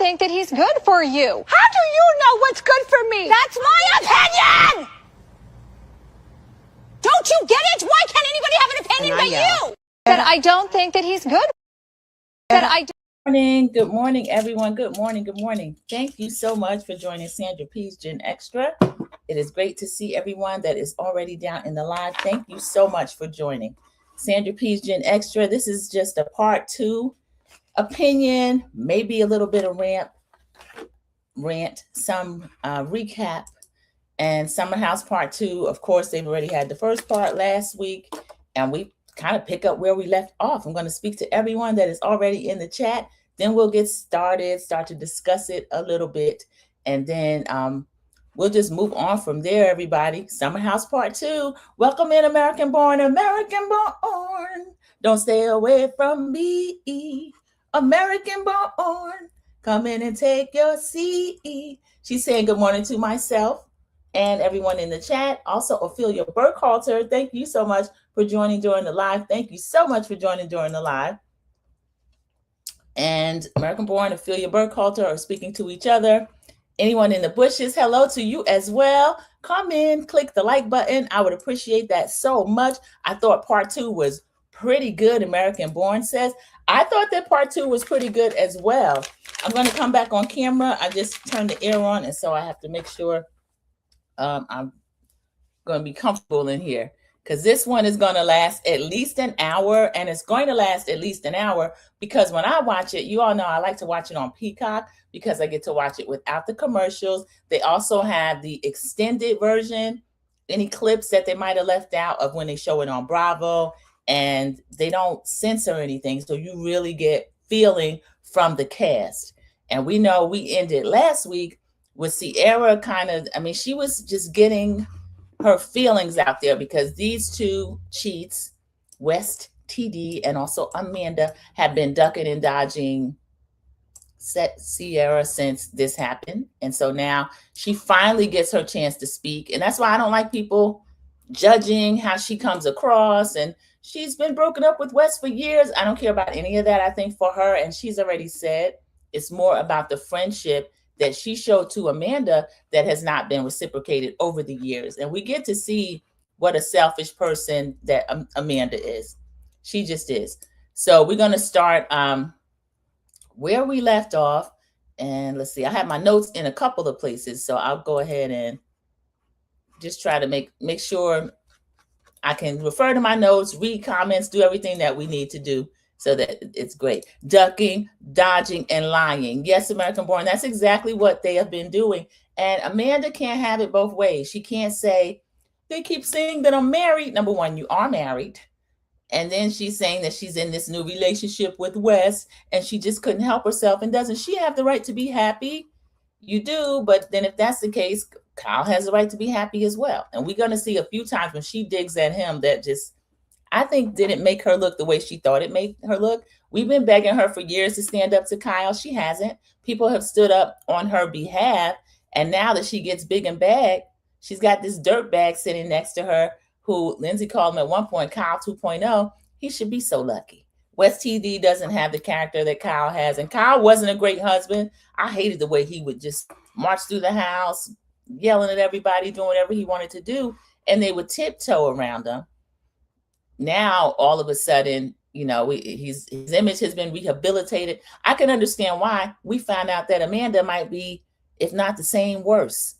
think that he's good for you. How do you know what's good for me? That's my opinion! Don't you get it? Why can't anybody have an opinion but you? That I don't think that he's good. That I Morning. Good morning, everyone. Good morning. Good morning. Thank you so much for joining Sandra P's Gen Extra. It is great to see everyone that is already down in the live. Thank you so much for joining Sandra P's Gen Extra. This is just a part 2 opinion, maybe a little bit of rant, some recap, and Summer House part 2. Of course, they've already had the first part last week, and we kind of pick up where we left off. I'm going to speak to everyone that is already in the chat. Then we'll get started, start to discuss it a little bit, and then we'll just move on from there, everybody. Summer House part 2. Welcome in, American born, American born. Don't stay away from me. American born. Come in and take your seat. She's saying good morning to myself and everyone in the chat. Also, Ophelia Burkhalter, thank you so much for joining during the live. Thank you so much for joining during the live. And American born, Ophelia Burkhalter are speaking to each other. Anyone in the bushes, hello to you as well. Come in, click the like button. I would appreciate that so much. I thought part 2 was pretty good, American born says. I thought that part 2 was pretty good as well. I'm going to come back on camera. I just turned the air on, and so I have to make sure I'm going to be comfortable in here, because this one is going to last at least an hour, and it's going to last at least an hour because when I watch it, you all know I like to watch it on Peacock because I get to watch it without the commercials. They also have the extended version, any clips that they might have left out of when they show it on Bravo, and they don't censor anything, so you really get feeling from the cast. And we know we ended last week with Ciara she was just getting her feelings out there because these two cheats, West TD and also Amanda, have been ducking and dodging Ciara since this happened. And so now she finally gets her chance to speak. And that's why I don't like people judging how she comes across. And she's been broken up with West for years. I don't care about any of that. I think for her, and she's already said, it's more about the friendship that she showed to Amanda that has not been reciprocated over the years. And we get to see what a selfish person that Amanda is. She just is. So we're going to start where we left off. And let's see, I have my notes in a couple of places. So I'll go ahead and just try to make sure I can refer to my notes, read comments, do everything that we need to do so that it's great. Ducking, dodging, and lying. Yes, American born. That's exactly what they have been doing. And Amanda can't have it both ways. She can't say, they keep saying that I'm married. Number one, you are married. And then she's saying that she's in this new relationship with Wes and she just couldn't help herself. And doesn't she have the right to be happy? You do. But then if that's the case, Kyle has the right to be happy as well. And we're going to see a few times when she digs at him that just, I think, didn't make her look the way she thought it made her look. We've been begging her for years to stand up to Kyle. She hasn't. People have stood up on her behalf. And now that she gets big and bad, she's got this dirt bag sitting next to her who Lindsay called him at one point, Kyle 2.0. He should be so lucky. West TD doesn't have the character that Kyle has. And Kyle wasn't a great husband. I hated the way he would just march through the house, yelling at everybody, doing whatever he wanted to do. And they would tiptoe around him. Now, all of a sudden, his image has been rehabilitated. I can understand why. We found out that Amanda might be, if not the same, worse.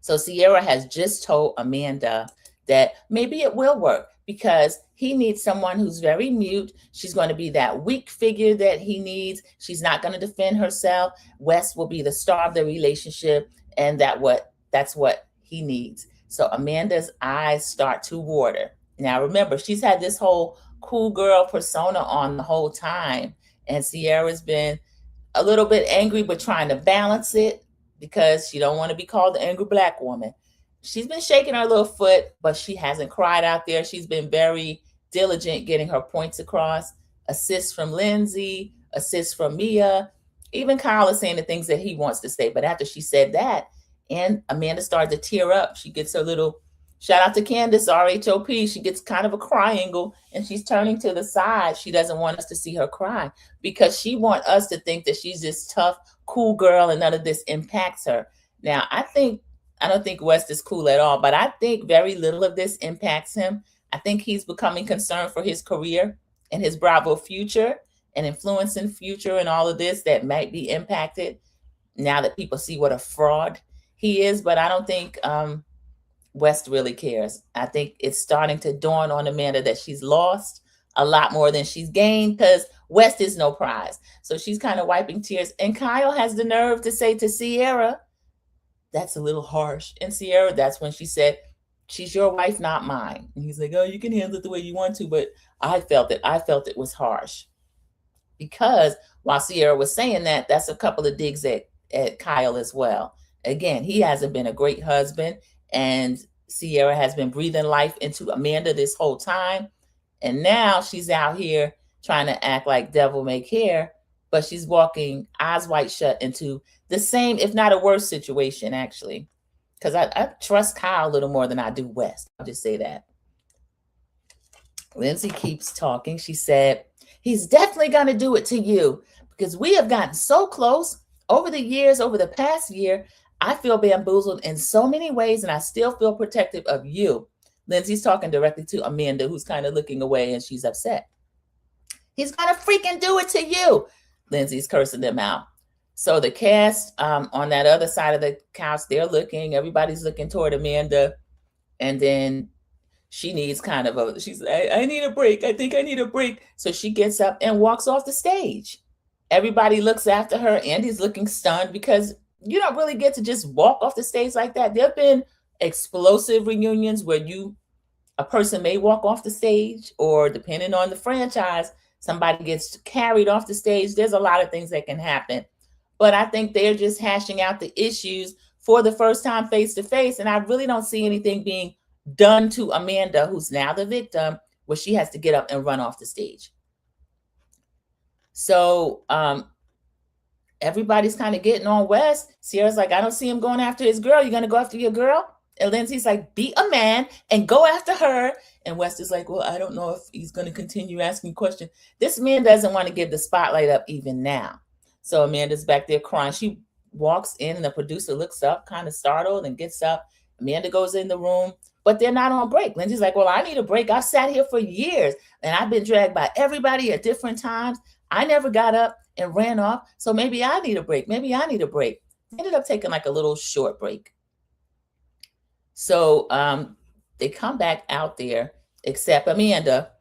So Ciara has just told Amanda that maybe it will work because he needs someone who's very mute. She's going to be that weak figure that he needs. She's not going to defend herself. Wes will be the star of the relationship, and that's what he needs. So Amanda's eyes start to water. Now, remember, she's had this whole cool girl persona on the whole time. And Ciara's been a little bit angry, but trying to balance it because she don't want to be called the angry Black woman. She's been shaking her little foot, but she hasn't cried out there. She's been very diligent getting her points across. Assists from Lindsay, assists from Mia. Even Kyle is saying the things that he wants to say. But after she said that, and Amanda started to tear up, she gets her little Shout out to Candace, RHOP. She gets kind of a cry angle and she's turning to the side. She doesn't want us to see her cry because she wants us to think that she's this tough, cool girl and none of this impacts her. Now, I don't think West is cool at all, but I think very little of this impacts him. I think he's becoming concerned for his career and his Bravo future and influencing future and all of this that might be impacted now that people see what a fraud he is. But I don't think West really cares. I think it's starting to dawn on Amanda that she's lost a lot more than she's gained because West is no prize. So she's kind of wiping tears. And Kyle has the nerve to say to Ciara, that's a little harsh. And Ciara, that's when she said, she's your wife, not mine. And he's like, oh, you can handle it the way you want to. But I felt it was harsh. Because while Ciara was saying that, that's a couple of digs at Kyle as well. Again, he hasn't been a great husband. And Ciara has been breathing life into Amanda this whole time. And now she's out here trying to act like devil may care, but she's walking eyes wide shut into the same, if not a worse situation, actually. Because I trust Kyle a little more than I do West. I'll just say that. Lindsay keeps talking. She said, he's definitely going to do it to you because we have gotten so close over the years, over the past year. I feel bamboozled in so many ways, and I still feel protective of you. Lindsay's talking directly to Amanda, who's kind of looking away, and she's upset. He's going to freaking do it to you. Lindsay's cursing them out. So the cast on that other side of the couch, they're looking. Everybody's looking toward Amanda. And then she needs kind of she's like, I need a break. I think I need a break. So she gets up and walks off the stage. Everybody looks after her. Andy's looking stunned because you don't really get to just walk off the stage like that. There have been explosive reunions where a person may walk off the stage, or depending on the franchise, somebody gets carried off the stage. There's a lot of things that can happen. But I think they're just hashing out the issues for the first time face to face. And I really don't see anything being done to Amanda, who's now the victim, where she has to get up and run off the stage. So everybody's kind of getting on West. Ciara's like, I don't see him going after his girl. You going to go after your girl? And Lindsay's like, be a man and go after her. And West is like, well, I don't know if he's going to continue asking questions. This man doesn't want to give the spotlight up even now. So Amanda's back there crying. She walks in and the producer looks up, kind of startled, and gets up. Amanda goes in the room, but they're not on break. Lindsay's like, well, I need a break. I've sat here for years and I've been dragged by everybody at different times. I never got up and ran off. So maybe I need a break. Maybe I need a break. Ended up taking like a little short break. So they come back out there, except Amanda.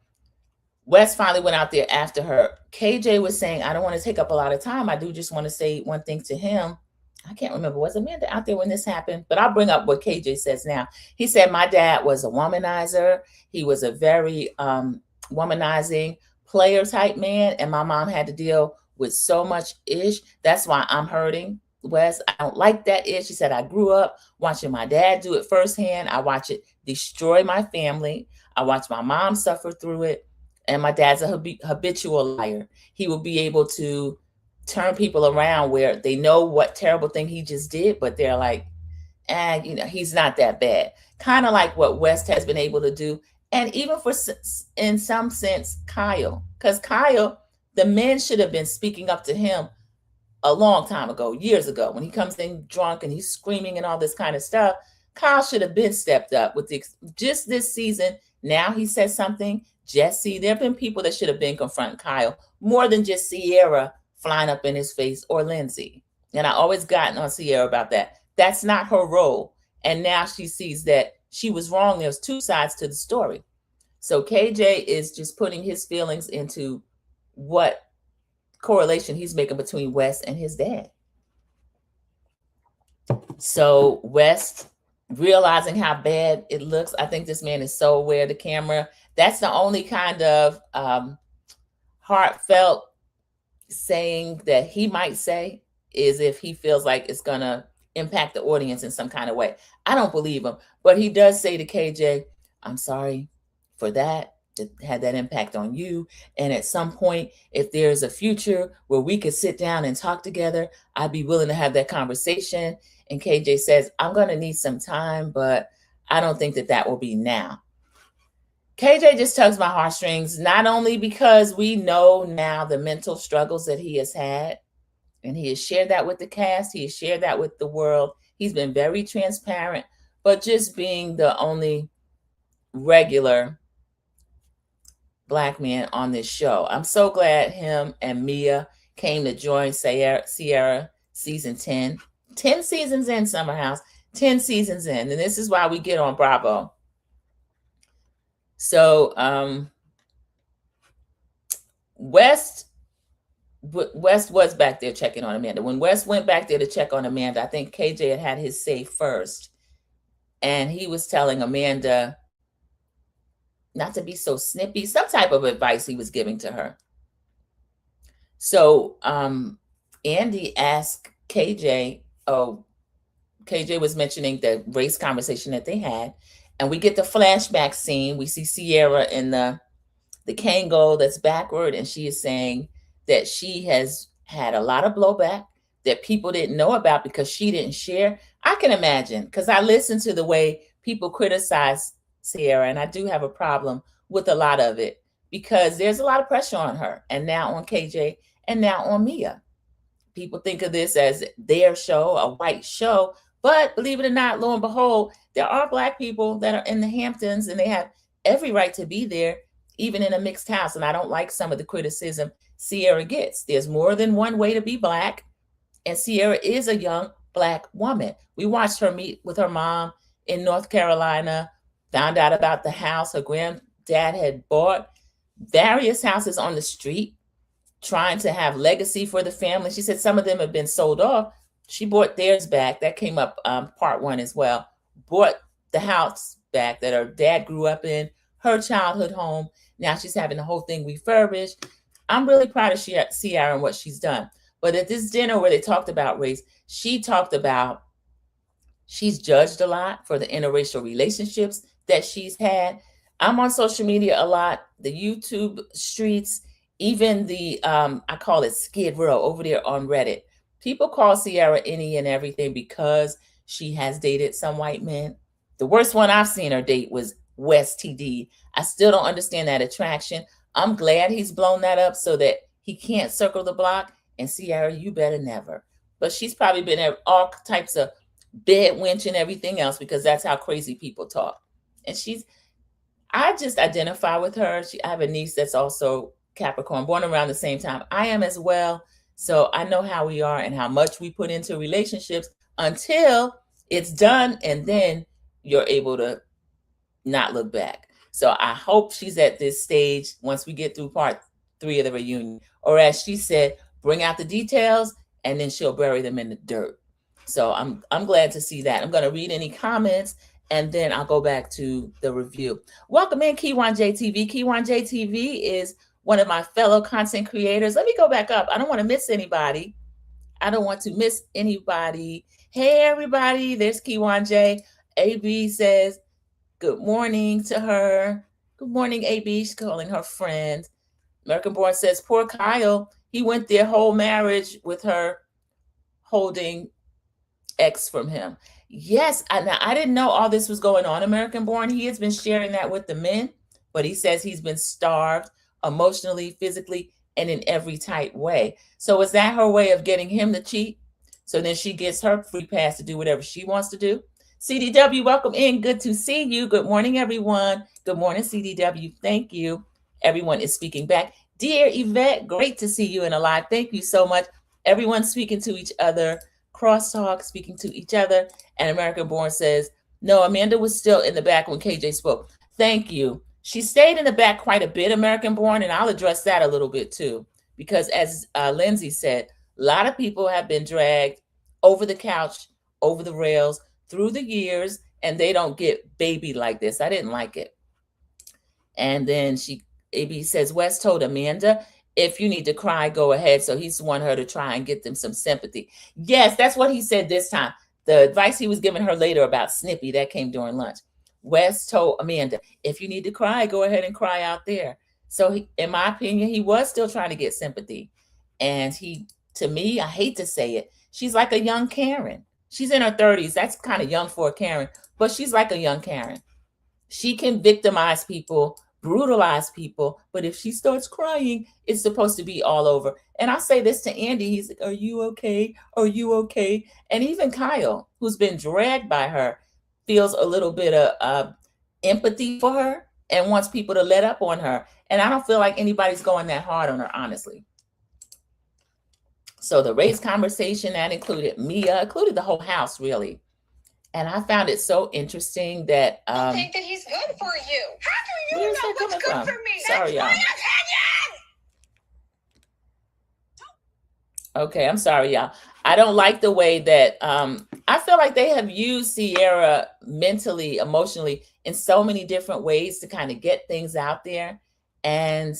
West finally went out there after her. KJ was saying, I don't want to take up a lot of time. I do just want to say one thing to him. I can't remember. Was Amanda out there when this happened? But I'll bring up what KJ says now. He said, my dad was a womanizer. He was a very womanizing player type man. And my mom had to deal with so much ish. That's why I'm hurting, Wes. I don't like that ish. She said, I grew up watching my dad do it firsthand. I watch it destroy my family. I watch my mom suffer through it. And my dad's a habitual liar. He will be able to turn people around where they know what terrible thing he just did, but they're like, he's not that bad. Kind of like what West has been able to do. And even in some sense, Kyle. Because Kyle, the men should have been speaking up to him a long time ago, years ago, when he comes in drunk and he's screaming and all this kind of stuff. Kyle should have been stepped up with just this season. Now he says something. Jesse, there have been people that should have been confronting Kyle more than just Ciara flying up in his face, or Lindsay. And I always gotten on Ciara about that. That's not her role. And now she sees that she was wrong. There's two sides to the story. So KJ is just putting his feelings into what correlation he's making between West and his dad. So West, realizing how bad it looks, I think this man is so aware of the camera. That's the only kind of heartfelt saying that he might say, is if he feels like it's going to impact the audience in some kind of way. I don't believe him, but he does say to KJ, I'm sorry for that. It had that impact on you. And at some point, if there's a future where we could sit down and talk together, I'd be willing to have that conversation. And KJ says, I'm going to need some time, but I don't think that will be now. KJ just tugs my heartstrings, not only because we know now the mental struggles that he has had, and he has shared that with the cast, he has shared that with the world. He's been very transparent, but just being the only regular Black man on this show. I'm so glad him and Mia came to join Ciara season 10. 10 seasons in, Summer House. 10 seasons in. And this is why we get on Bravo. So West was back there checking on Amanda. When West went back there to check on Amanda, I think KJ had his say first. And he was telling Amanda not to be so snippy, some type of advice he was giving to her. So Andy asked KJ, KJ was mentioning the race conversation that they had, and we get the flashback scene. We see Ciara in the Kangol that's backward, and she is saying that she has had a lot of blowback that people didn't know about because she didn't share. I can imagine, because I listen to the way people criticize Ciara, and I do have a problem with a lot of it because there's a lot of pressure on her, and now on KJ, and now on Mia. People think of this as their show, a white show, but believe it or not, lo and behold, there are Black people that are in the Hamptons, and they have every right to be there, even in a mixed house. And I don't like some of the criticism Ciara gets. There's more than one way to be Black, and Ciara is a young Black woman. We watched her meet with her mom in North Carolina, found out about the house her granddad had bought, various houses on the street, trying to have legacy for the family. She said some of them have been sold off. She bought theirs back. That came up part one as well. Bought the house back that her dad grew up in, her childhood home. Now she's having the whole thing refurbished. I'm really proud of Ciara and what she's done. But at this dinner where they talked about race, she talked about she's judged a lot for the interracial relationships that she's had. I'm on social media a lot, the YouTube streets, even the, I call it Skid Row over there on Reddit. People call Ciara any and everything because she has dated some white men. The worst one I've seen her date was West TD. I still don't understand that attraction. I'm glad he's blown that up so that he can't circle the block. And Ciara, you better never. But she's probably been at all types of bed wench and everything else because that's how crazy people talk. And I just identify with her. I have a niece that's also Capricorn, born around the same time I am as well. So I know how we are and how much we put into relationships until it's done. And then you're able to not look back. So I hope she's at this stage once we get through part 3 of the reunion. Or as she said, bring out the details and then she'll bury them in the dirt. So I'm glad to see that. I'm going to read any comments and then I'll go back to the review. Welcome in Kiwan JTV. Kiwan JTV is one of my fellow content creators. Let me go back up. I don't want to miss anybody. Hey, everybody. There's Kiwan J. AB says good morning to her. Good morning, AB. She's calling her friend. American Born says, poor Kyle. He went their whole marriage with her holding X from him. Yes, I didn't know all this was going on, American Born. He has been sharing that with the men, but he says he's been starved emotionally, physically, and in every type way. So is that her way of getting him to cheat? So then she gets her free pass to do whatever she wants to do. CDW, welcome in. Good to see you. Good morning, everyone. Good morning, CDW. Thank you. Everyone is speaking back. Dear Yvette, great to see you in a live. Thank you so much. Everyone speaking to each other, crosstalk, speaking to each other. And American Born says, no, Amanda was still in the back when KJ spoke. Thank you. She stayed in the back quite a bit, American Born, and I'll address that a little bit too. Because as Lindsay said, a lot of people have been dragged over the couch, over the rails, through the years, and they don't get baby like this. I didn't like it. And then AB says, West told Amanda, if you need to cry, go ahead. So he's want her to try and get them some sympathy. Yes, that's what he said this time. The advice he was giving her later about Snippy, that came during lunch. West told Amanda, if you need to cry, go ahead and cry out there. So in my opinion, he was still trying to get sympathy. And to me, I hate to say it, she's like a young Karen. She's in her 30s. That's kind of young for a Karen. but she's like a young Karen. She can victimize people, brutalize people, but if she starts crying, it's supposed to be all over. And I say this to Andy, he's like, are you okay? Are you okay? And even Kyle, who's been dragged by her, feels a little bit of empathy for her and wants people to let up on her. And I don't feel like anybody's going that hard on her, honestly. So the race conversation, that included Mia, included the whole house, really. And I found it so interesting that I think that he's good for you. How do you know what's good for me? Sorry, That's y'all. my opinion. Okay, I'm sorry, y'all. I don't like the way that I feel like they have used Ciara mentally, emotionally in so many different ways to kind of get things out there. And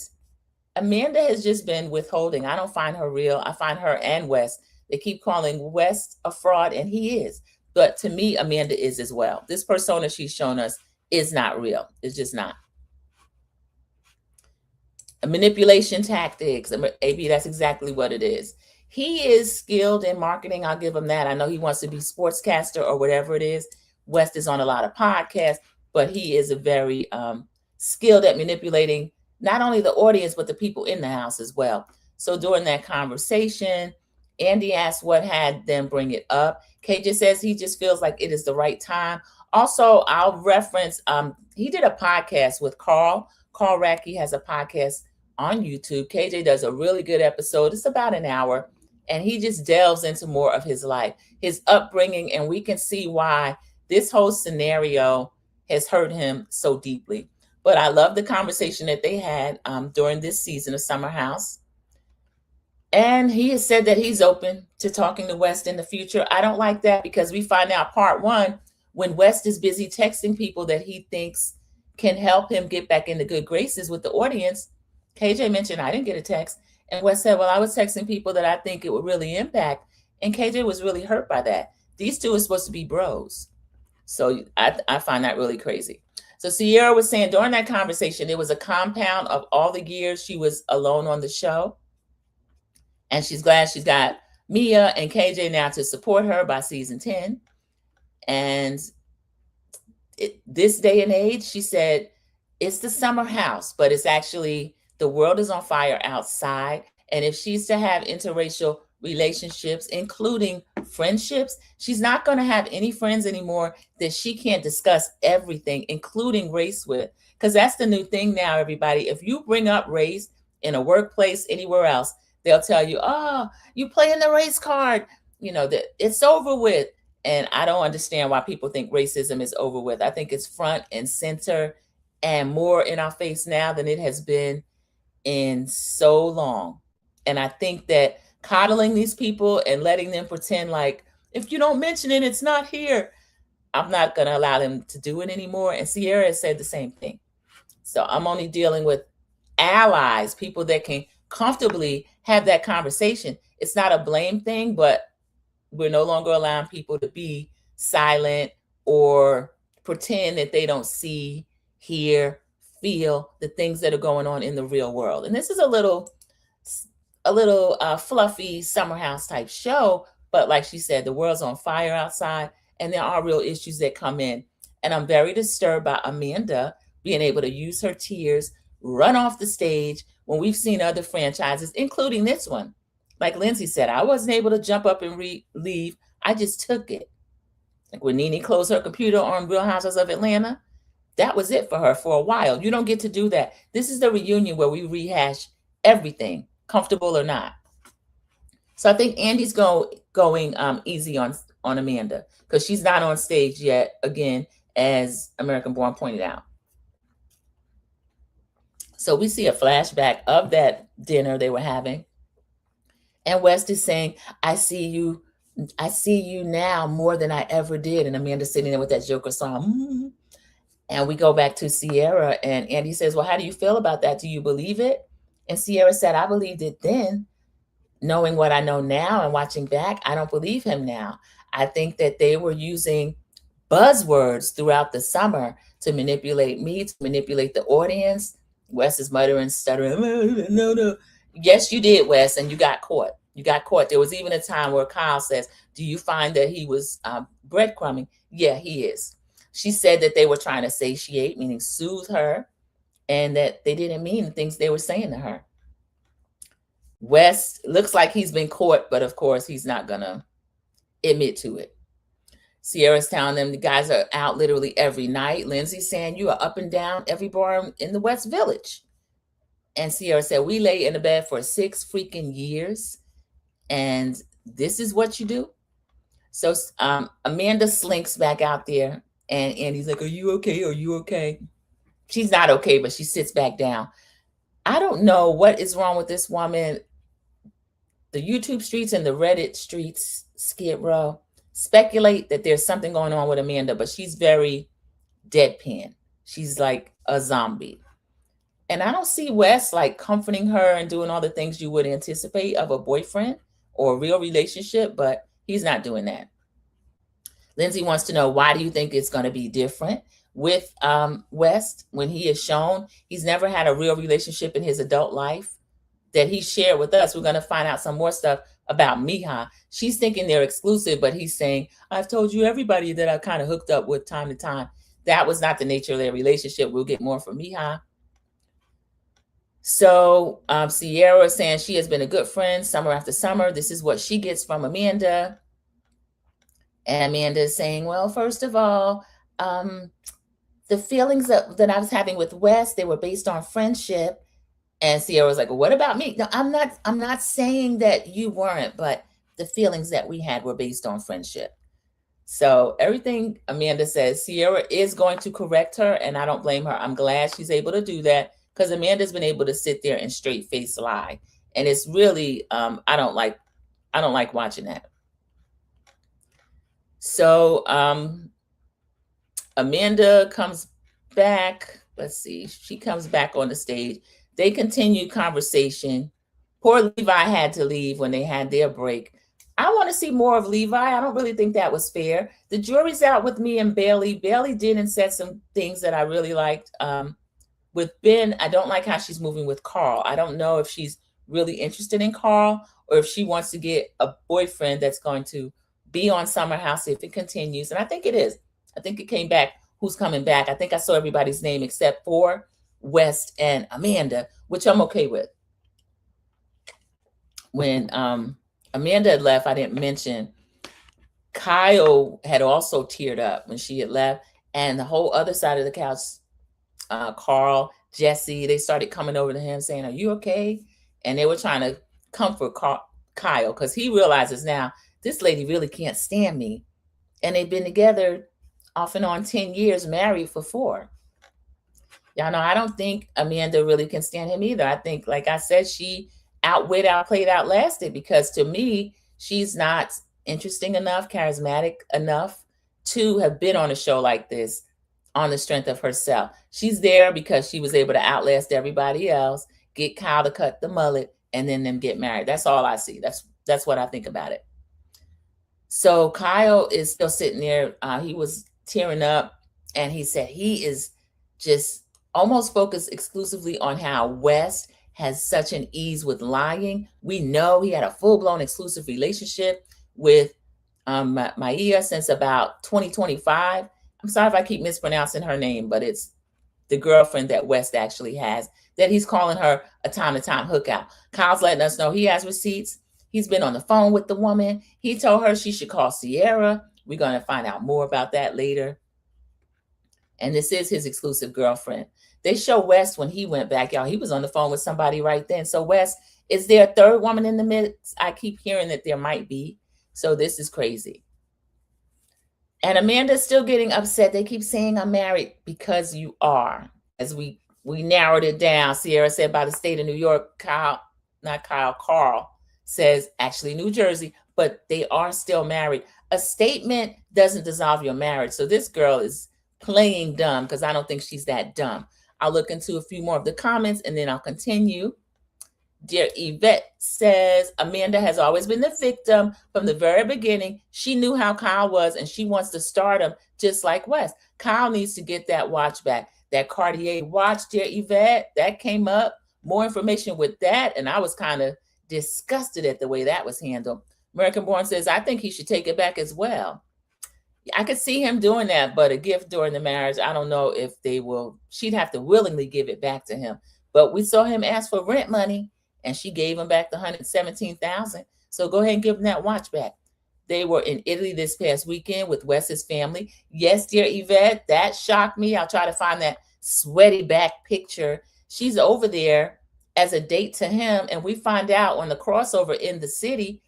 Amanda has just been withholding. I don't find her real. I find her and West. They keep calling West a fraud, and he is. But to me, Amanda is as well. This persona she's shown us is not real. It's just not. Manipulation tactics. AB, that's exactly what it is. He is skilled in marketing. I'll give him that. I know he wants to be sportscaster or whatever it is. West is on a lot of podcasts, but he is a very skilled at manipulating not only the audience, but the people in the house as well. So during that conversation, Andy asked what had them bring it up. KJ says he just feels like it is the right time. Also, I'll reference, he did a podcast with Carl. Carl Racky has a podcast on YouTube. KJ does a really good episode. It's about an hour, and he just delves into more of his life, his upbringing, and we can see why this whole scenario has hurt him so deeply. But I love the conversation that they had during this season of Summer House. And he has said that he's open to talking to West in the future. I don't like that because we find out part one, when West is busy texting people that he thinks can help him get back into good graces with the audience. KJ mentioned, I didn't get a text. And West said, well, I was texting people that I think it would really impact. And KJ was really hurt by that. These two are supposed to be bros. So I find that really crazy. So Ciara was saying during that conversation, it was a compound of all the years she was alone on the show. And she's glad she's got Mia and KJ now to support her by season 10. And this day and age, she said, it's the summer house, but it's actually, the world is on fire outside. And if she's to have interracial relationships, including friendships, she's not going to have any friends anymore that she can't discuss everything, including race with. Because that's the new thing now, everybody. If you bring up race in a workplace, anywhere else, they'll tell you, oh, you playing the race card, you know, that it's over with. And I don't understand why people think racism is over with. I think it's front and center and more in our face now than it has been in so long. And I think that coddling these people and letting them pretend like, if you don't mention it, it's not here, I'm not going to allow them to do it anymore. And Ciara has said the same thing. So I'm only dealing with allies, people that can comfortably have that conversation. It's not a blame thing, but we're no longer allowing people to be silent or pretend that they don't see, hear, feel the things that are going on in the real world. And this is a little fluffy summer house type show, but like she said, the world's on fire outside and there are real issues that come in. And I'm very disturbed by Amanda being able to use her tears, run off the stage when we've seen other franchises, including this one. Like Lindsay said, I wasn't able to jump up and leave. I just took it. Like when Nene closed her computer on Real Housewives of Atlanta, that was it for her for a while. You don't get to do that. This is the reunion where we rehash everything, comfortable or not. So I think Andy's going easy on Amanda because she's not on stage yet, again, as American Born pointed out. So we see a flashback of that dinner they were having. And West is saying, I see you now more than I ever did. And Amanda's sitting there with that Joker song. And we go back to Ciara, and Andy says, well, how do you feel about that? Do you believe it? And Ciara said, I believed it then. Knowing what I know now and watching back, I don't believe him now. I think that they were using buzzwords throughout the summer to manipulate me, to manipulate the audience. Wes is muttering, stuttering, no. Yes, you did, Wes, and you got caught. You got caught. There was even a time where Kyle says, do you find that he was breadcrumbing? Yeah, he is. She said that they were trying to satiate, meaning soothe her, and that they didn't mean the things they were saying to her. West looks like he's been caught, but of course he's not gonna admit to it. Ciara's telling them the guys are out literally every night. Lindsay's saying you are up and down every bar in the West Village. And Ciara said, we lay in the bed for 6 freaking years, and this is what you do? So Amanda slinks back out there, and Andy's like, are you okay? Are you okay? She's not okay, but she sits back down. I don't know what is wrong with this woman. The YouTube streets and the Reddit streets, Skid Row, speculate that there's something going on with Amanda, but she's very deadpan. She's like a zombie. And I don't see Wes like comforting her and doing all the things you would anticipate of a boyfriend or a real relationship, but he's not doing that. Lindsay wants to know, why do you think it's going to be different with West when he is shown he's never had a real relationship in his adult life that he shared with us? We're going to find out some more stuff about Mija. She's thinking they're exclusive, but he's saying, I've told you everybody that I kind of hooked up with time to time. That was not the nature of their relationship. We'll get more from Mija. So Ciara is saying she has been a good friend summer after summer. This is what she gets from Amanda. And Amanda is saying, well, first of all, the feelings that I was having with Wes, they were based on friendship. And Ciara was like, well, what about me? No, I'm not saying that you weren't, but the feelings that we had were based on friendship. So everything Amanda says, Ciara is going to correct her, and I don't blame her. I'm glad she's able to do that, because Amanda's been able to sit there and straight face lie. And it's really, I don't like watching that. So Amanda comes back. Let's see. She comes back on the stage. They continue conversation. Poor Levi had to leave when they had their break. I want to see more of Levi. I don't really think that was fair. The jury's out with me and Bailey. Bailey did and said some things that I really liked. With Ben, I don't like how she's moving with Carl. I don't know if she's really interested in Carl or if she wants to get a boyfriend that's going to be on Summer House if it continues. And I think it is. I think it came back. Who's coming back? I think I saw everybody's name except for West and Amanda, which I'm okay with. When Amanda had left, I didn't mention Kyle had also teared up when she had left, and the whole other side of the couch, Carl, Jesse, they started coming over to him saying, are you okay? And they were trying to comfort Kyle, because he realizes now this lady really can't stand me. And they've been together off and on 10 years, married for 4. Y'all know, I don't think Amanda really can stand him either. I think, like I said, she outwit, outplayed, outlasted, because to me, she's not interesting enough, charismatic enough to have been on a show like this on the strength of herself. She's there because she was able to outlast everybody else, get Kyle to cut the mullet, and then them get married. That's all I see. That's what I think about it. So Kyle is still sitting there. He was tearing up, and he said he is just almost focused exclusively on how West has such an ease with lying. We know he had a full-blown exclusive relationship with Maya since about 2025. I'm sorry if I keep mispronouncing her name, but it's the girlfriend that West actually has, that he's calling her a time-to-time hookout. Kyle's letting us know he has receipts. He's been on the phone with the woman. He told her she should call Ciara. We're going to find out more about that later. And this is his exclusive girlfriend. They show West when he went back, y'all. He was on the phone with somebody right then. So West, is there a third woman in the mix? I keep hearing that there might be. So this is crazy. And Amanda's still getting upset. They keep saying I'm married, because you are. As we narrowed it down, Ciara said by the state of New York, Carl says actually New Jersey, but they are still married. A statement doesn't dissolve your marriage. So this girl is playing dumb, because I don't think she's that dumb. I'll look into a few more of the comments and then I'll continue. Dear Yvette says, Amanda has always been the victim from the very beginning. She knew how Kyle was, and she wants to start him just like West. Kyle needs to get that watch back. That Cartier watch, dear Yvette, that came up. More information with that, and I was kind of disgusted at the way that was handled. American Born says, I think he should take it back as well. I could see him doing that, but a gift during the marriage, I don't know if they will. She'd have to willingly give it back to him. But we saw him ask for rent money, and she gave him back the 117,000. So go ahead and give him that watch back. They were in Italy this past weekend with Wes's family. Yes, dear Yvette, that shocked me. I'll try to find that sweaty back picture. She's over there as a date to him, and we find out on the crossover in the city,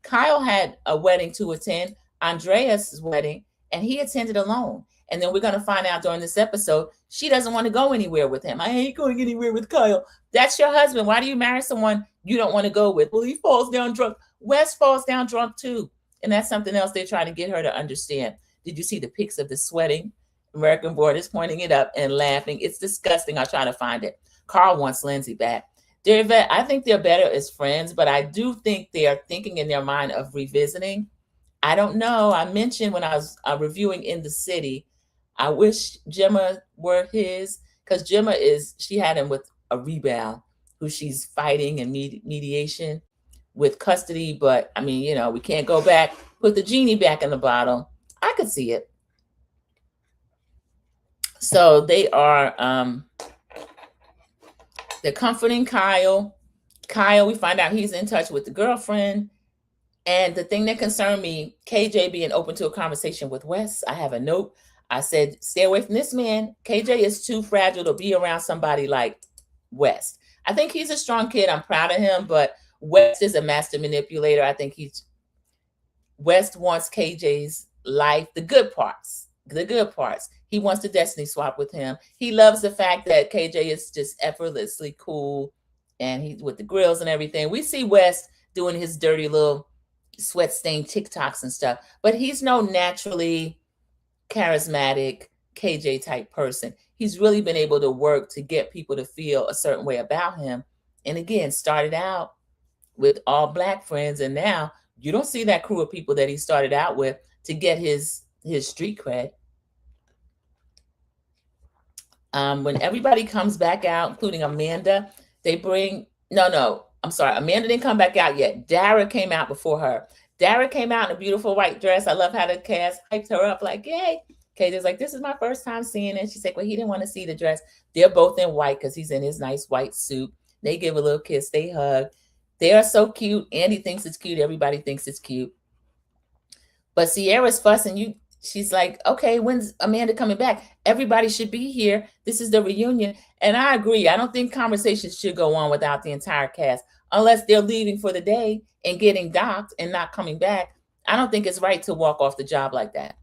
Kyle had a wedding to attend, Andreas' wedding, and he attended alone. And then we're going to find out during this episode, she doesn't want to go anywhere with him. I ain't going anywhere with Kyle. That's your husband. Why do you marry someone you don't want to go with? Well, he falls down drunk. Wes falls down drunk too. And that's something else they're trying to get her to understand. Did you see the pics of the sweating? American Board is pointing it up and laughing. It's disgusting. I'll try to find it. Carl wants Lindsay back. Dear Yvette, I think they're better as friends, but I do think they are thinking in their mind of revisiting. I don't know. I mentioned when I was reviewing In the City, I wish Gemma were his, because Gemma she had him with a rebound who she's fighting in mediation with custody. But I mean, we can't go back, put the genie back in the bottle. I could see it. So they are, they're comforting Kyle. Kyle, we find out he's in touch with the girlfriend. And the thing that concerned me, KJ being open to a conversation with Wes, I have a note. I said, stay away from this man. KJ is too fragile to be around somebody like Wes. I think he's a strong kid. I'm proud of him, but Wes is a master manipulator. I think Wes wants KJ's life, the good parts. He wants to destiny swap with him. He loves the fact that KJ is just effortlessly cool and he's with the grills and everything. We see Wes doing his dirty little sweat stained TikToks and stuff, but he's no naturally charismatic KJ type person. He's really been able to work to get people to feel a certain way about him. And again, started out with all Black friends, and now you don't see that crew of people that he started out with to get his street cred. When everybody comes back out, including Amanda, they bring Amanda didn't come back out yet. Dara came out before her. Dara came out in a beautiful white dress. I love how the cast hyped her up like, yay. KJ's like, this is my first time seeing it. She's like, well, he didn't want to see the dress. They're both in white because he's in his nice white suit. They give a little kiss. They hug. They are so cute. Andy thinks it's cute. Everybody thinks it's cute. But Ciara's fussing. She's like, okay, when's Amanda coming back? Everybody should be here. This is the reunion. And I agree. I don't think conversations should go on without the entire cast, unless they're leaving for the day and getting docked and not coming back. I don't think it's right to walk off the job like that.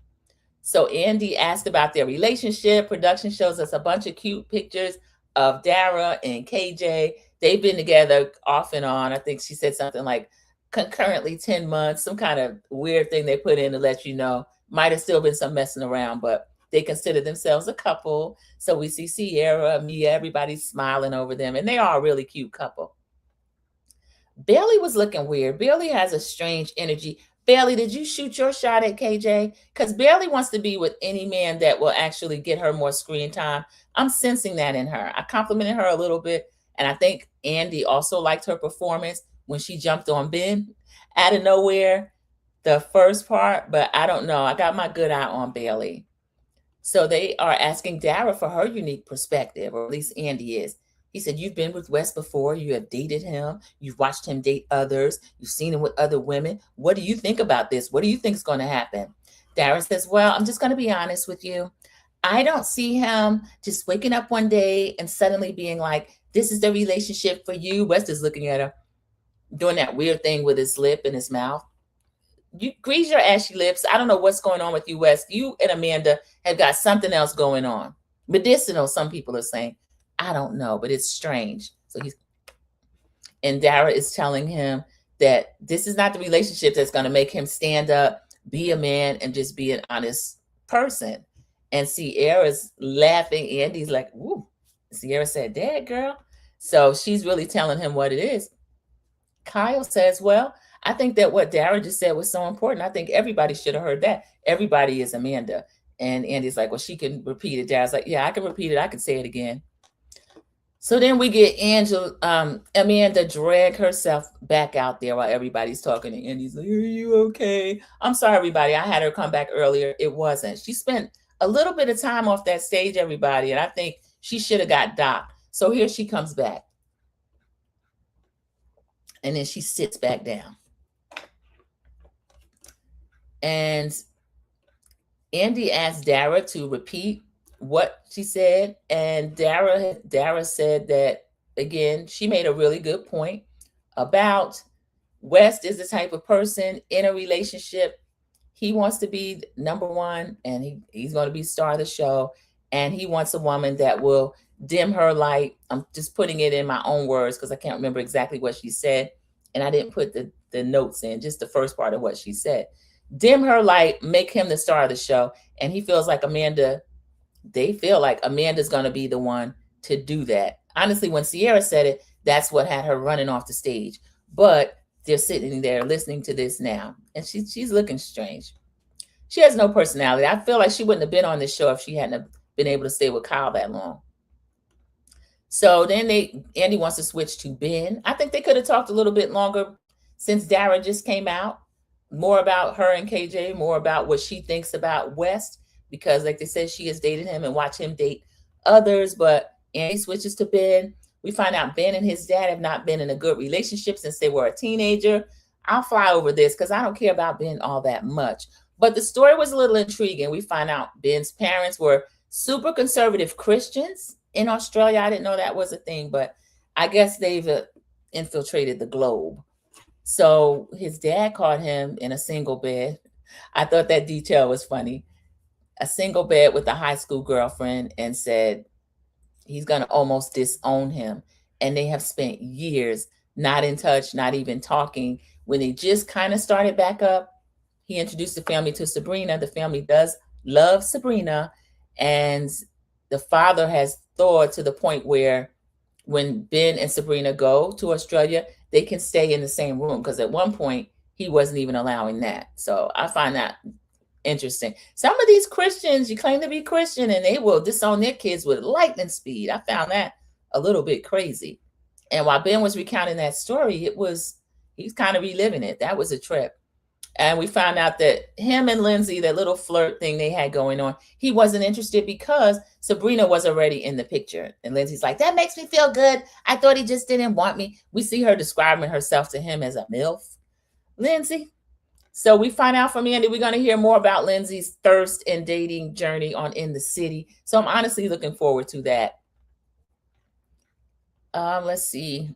So Andy asked about their relationship. Production shows us a bunch of cute pictures of Dara and KJ. They've been together off and on. I think she said something like concurrently 10 months, some kind of weird thing they put in to let you know. Might have still been some messing around, but they consider themselves a couple. So we see Ciara, Mia, everybody's smiling over them, and they are a really cute couple. Bailey was looking weird. Bailey has a strange energy. Bailey, did you shoot your shot at KJ? Because Bailey wants to be with any man that will actually get her more screen time. I'm sensing that in her. I complimented her a little bit, and I think Andy also liked her performance when she jumped on Ben out of nowhere. The first part, but I don't know. I got my good eye on Bailey. So they are asking Dara for her unique perspective, or at least Andy is. He said, you've been with Wes before. You have dated him. You've watched him date others. You've seen him with other women. What do you think about this? What do you think is going to happen? Dara says, well, I'm just going to be honest with you. I don't see him just waking up one day and suddenly being like, this is the relationship for you. Wes is looking at her, doing that weird thing with his lip and his mouth. You grease your ashy lips. I don't know what's going on with you, Wes. You and Amanda have got something else going on. Medicinal, some people are saying. I don't know, but it's strange. And Dara is telling him that this is not the relationship that's going to make him stand up, be a man, and just be an honest person. And Ciara's laughing. Andy's like, ooh. Ciara said, Dad, girl. So she's really telling him what it is. Kyle says, well, I think that what Dara just said was so important. I think everybody should have heard that. Everybody is Amanda. And Andy's like, well, she can repeat it. Dara's like, yeah, I can repeat it. I can say it again. So then we get Amanda drag herself back out there while everybody's talking, and Andy's like, "Are you okay?" I'm sorry, everybody. I had her come back earlier. It wasn't. She spent a little bit of time off that stage, everybody, and I think she should have got docked. So here she comes back, and then she sits back down, and Andy asked Dara to repeat what she said, and Dara said that again. She made a really good point about West is the type of person in a relationship. He wants to be number one, and he's going to be star of the show, and he wants a woman that will dim her light. I'm just putting it in my own words because I can't remember exactly what she said, and I didn't put the notes in, just the first part of what she said. Dim her light, make him the star of the show, and he feels like they feel like Amanda's going to be the one to do that. Honestly, when Ciara said it, that's what had her running off the stage. But they're sitting there listening to this now, and she's looking strange. She has no personality. I feel like she wouldn't have been on this show if she hadn't been able to stay with Kyle that long. So then Andy wants to switch to Ben. I think they could have talked a little bit longer since Dara just came out. More about her and KJ, more about what she thinks about West, because like they said, she has dated him and watched him date others. But Andy switches to Ben. We find out Ben and his dad have not been in a good relationship since they were a teenager. I'll fly over this because I don't care about Ben all that much. But the story was a little intriguing. We find out Ben's parents were super conservative Christians in Australia. I didn't know that was a thing, but I guess they've infiltrated the globe. So his dad caught him in a single bed. I thought that detail was funny. A single bed with a high school girlfriend, and said he's going to almost disown him. And they have spent years not in touch, not even talking. When they just kind of started back up, he introduced the family to Sabrina. The family does love Sabrina. And the father has thawed to the point where when Ben and Sabrina go to Australia, they can stay in the same room, because at one point he wasn't even allowing that. So I find that interesting. Some of these Christians, you claim to be Christian, and they will disown their kids with lightning speed. I found that a little bit crazy. And while Ben was recounting that story, he's kind of reliving it. That was a trip. And we found out that him and Lindsay, that little flirt thing they had going on, he wasn't interested because Sabrina was already in the picture. And Lindsay's like, that makes me feel good. I thought he just didn't want me. We see her describing herself to him as a MILF. Lindsay. So we find out from Andy, we're going to hear more about Lindsay's thirst and dating journey on In the City. So I'm honestly looking forward to that. Let's see.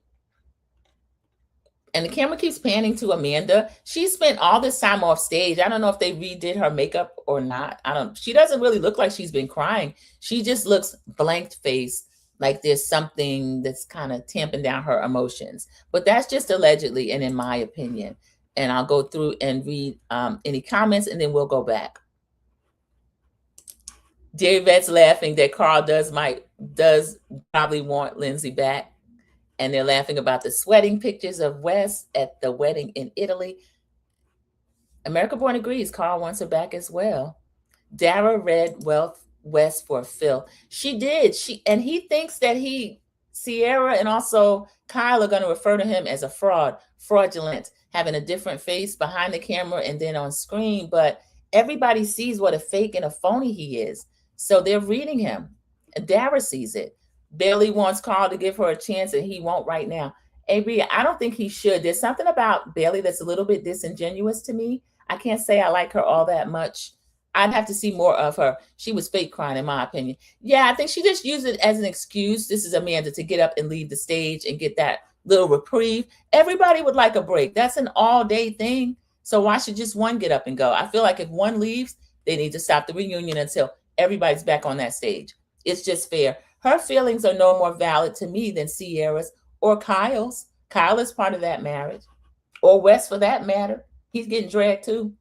And the camera keeps panning to Amanda. She spent all this time off stage. I don't know if they redid her makeup or not. She doesn't really look like she's been crying. She just looks blank faced, like there's something that's kind of tamping down her emotions. But that's just allegedly, and in my opinion. And I'll go through and read any comments, and then we'll go back. David's laughing that Carl does probably want Lindsay back. And they're laughing about the sweating pictures of West at the wedding in Italy. America Born agrees. Carl wants her back as well. Dara read West for Phil. She did. And he thinks that Ciara and also Kyle are going to refer to him as a fraudulent, having a different face behind the camera and then on screen. But everybody sees what a fake and a phony he is. So they're reading him. And Dara sees it. Bailey wants Carl to give her a chance, and he won't right now. AB, I don't think he should. There's something about Bailey that's a little bit disingenuous to me. I can't say I like her all that much. I'd have to see more of her. She was fake crying, in my opinion. Yeah, I think she just used it as an excuse. This is Amanda to get up and leave the stage and get that little reprieve. Everybody would like a break. That's an all-day thing. So why should just one get up and go? I feel like if one leaves, they need to stop the reunion until everybody's back on that stage. It's just fair. Her feelings are no more valid to me than Ciara's or Kyle's. Kyle is part of that marriage. Or West, for that matter. He's getting dragged too.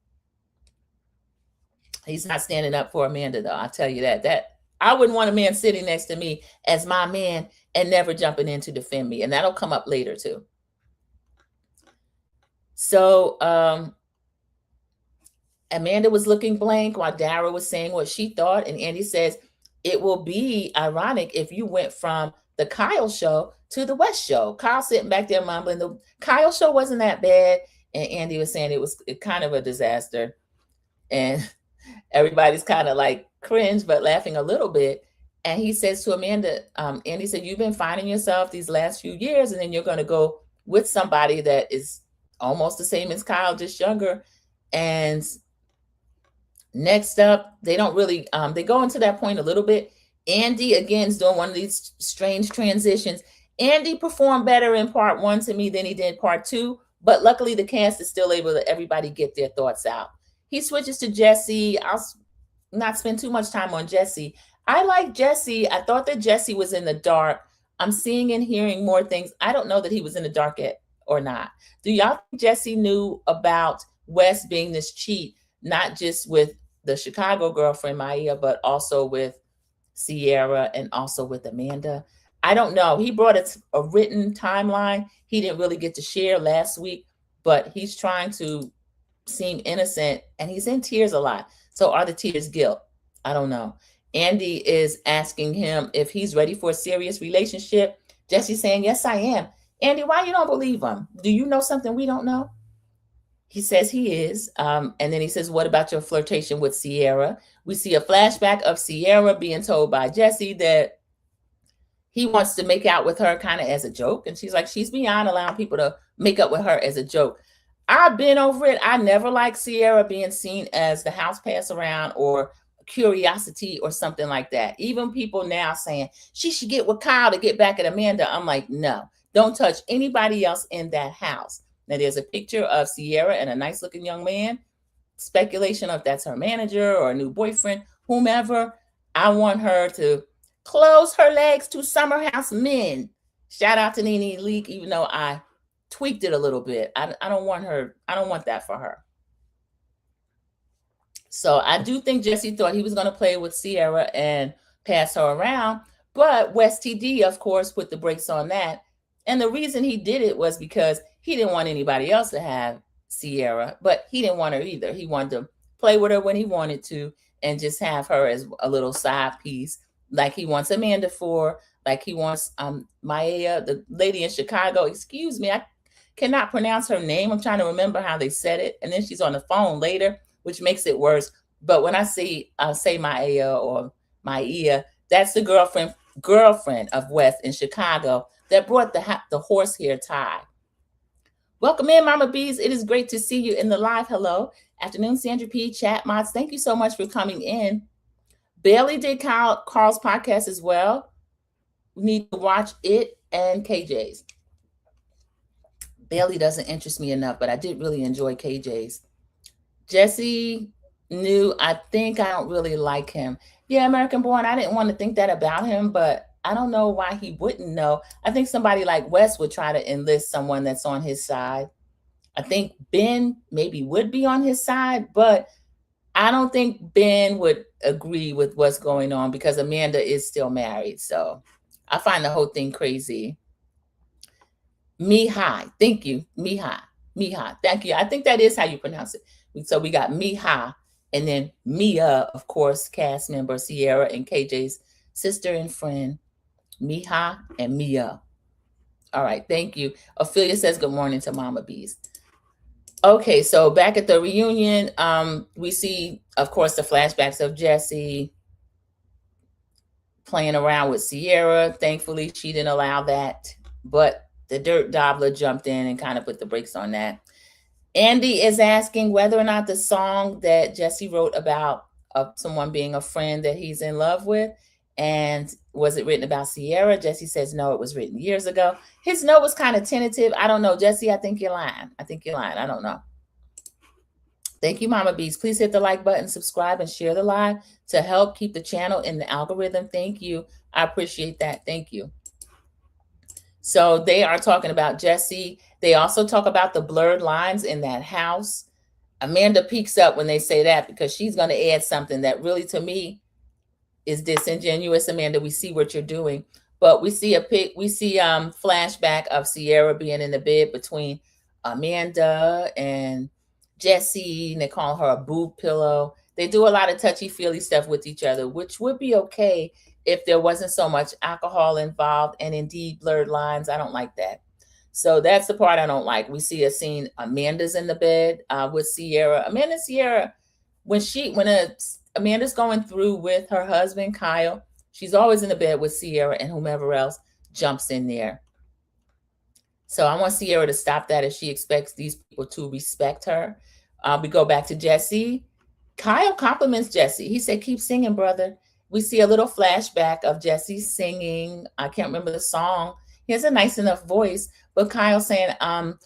He's not standing up for Amanda, though. I'll tell you that I wouldn't want a man sitting next to me as my man and never jumping in to defend me. And that'll come up later too. So Amanda was looking blank while Dara was saying what she thought. And Andy says, it will be ironic if you went from the Kyle show to the West show. Kyle sitting back there mumbling. The Kyle show wasn't that bad, and Andy was saying it was kind of a disaster, and everybody's kind of like cringe but laughing a little bit. And he says to Amanda, Andy said, "You've been finding yourself these last few years, and then you're going to go with somebody that is almost the same as Kyle, just younger." And next up, they don't really, they go into that point a little bit. Andy, again, is doing one of these strange transitions. Andy performed better in part 1 to me than he did part 2, but luckily the cast is still able to everybody get their thoughts out. He switches to Jesse. I'll not spend too much time on Jesse. I like Jesse. I thought that Jesse was in the dark. I'm seeing and hearing more things. I don't know that he was in the dark yet or not. Do y'all think Jesse knew about Wes being this cheat, not just with the Chicago girlfriend, Maya, but also with Ciara and also with Amanda? I don't know. He brought a written timeline. He didn't really get to share last week, but he's trying to seem innocent, and he's in tears a lot. So are the tears guilt? I don't know. Andy is asking him if he's ready for a serious relationship. Jesse's saying, "Yes, I am." Andy, why you don't believe him? Do you know something we don't know? He says he is. And then he says, "What about your flirtation with Ciara?" We see a flashback of Ciara being told by Jesse that he wants to make out with her kind of as a joke. And she's like, she's beyond allowing people to make up with her as a joke. I've been over it. I never liked Ciara being seen as the house pass around or curiosity or something like that. Even people now saying she should get with Kyle to get back at Amanda. I'm like, no, don't touch anybody else in that house. Now there's a picture of Ciara and a nice looking young man. Speculation of that's her manager or a new boyfriend, whomever. I want her to close her legs to summer house men. Shout out to Nene Leak, even though I tweaked it a little bit. I don't want her. I don't want that for her. So I do think Jesse thought he was going to play with Ciara and pass her around. But West TD, of course, put the brakes on that. And the reason he did it was because he didn't want anybody else to have Ciara, but he didn't want her either. He wanted to play with her when he wanted to and just have her as a little side piece, like he wants Amanda for, like he wants Maya, the lady in Chicago. Excuse me, I cannot pronounce her name. I'm trying to remember how they said it. And then she's on the phone later, which makes it worse. But when I say Maya or Maya, that's the girlfriend of Wes in Chicago that brought the horsehair tie. Welcome in, Mama Bees. It is great to see you in the live. Hello. Afternoon, Sandra P. Chat Mods. Thank you so much for coming in. Bailey did Carl's podcast as well. We need to watch it and KJ's. Bailey doesn't interest me enough, but I did really enjoy KJ's. Jesse knew, I think I don't really like him. Yeah, American Born, I didn't want to think that about him, but I don't know why he wouldn't know. I think somebody like Wes would try to enlist someone that's on his side. I think Ben maybe would be on his side, but I don't think Ben would agree with what's going on because Amanda is still married. So I find the whole thing crazy. Mihai. Thank you. Mihai. Thank you. I think that is how you pronounce it. So we got Mihai and then Mia, of course, cast member Ciara and KJ's sister and friend, Mihai and Mia. All right. Thank you. Ophelia says good morning to Mama Bees. Okay, so back at the reunion, we see, of course, the flashbacks of Jesse playing around with Ciara. Thankfully, she didn't allow that, but the Dirt Dobbler jumped in and kind of put the brakes on that. Andy is asking whether or not the song that Jesse wrote about someone being a friend that he's in love with, and was it written about Ciara? Jesse says no, it was written years ago. His note was kind of tentative. I don't know, Jesse, I think you're lying. I don't know. Thank you, Mama Bees. Please hit the like button, subscribe, and share the live to help keep the channel in the algorithm. Thank you. I appreciate that. Thank you. So they are talking about Jesse. They also talk about the blurred lines in that house. Amanda peeks up when they say that because she's going to add something that really, to me, is disingenuous. Amanda, we see what you're doing, but we see flashback of Ciara being in the bed between Amanda and Jesse, and they call her a boob pillow. They do a lot of touchy-feely stuff with each other, which would be okay if there wasn't so much alcohol involved and indeed blurred lines. I don't like that. So that's the part I don't like. We see a scene, Amanda's in the bed with Ciara. Ciara, when Amanda's going through with her husband, Kyle, she's always in the bed with Ciara and whomever else jumps in there. So I want Ciara to stop that if she expects these people to respect her. We go back to Jesse. Kyle compliments Jesse. He said, "Keep singing, brother." We see a little flashback of Jesse singing. I can't remember the song. He has a nice enough voice, but Kyle saying,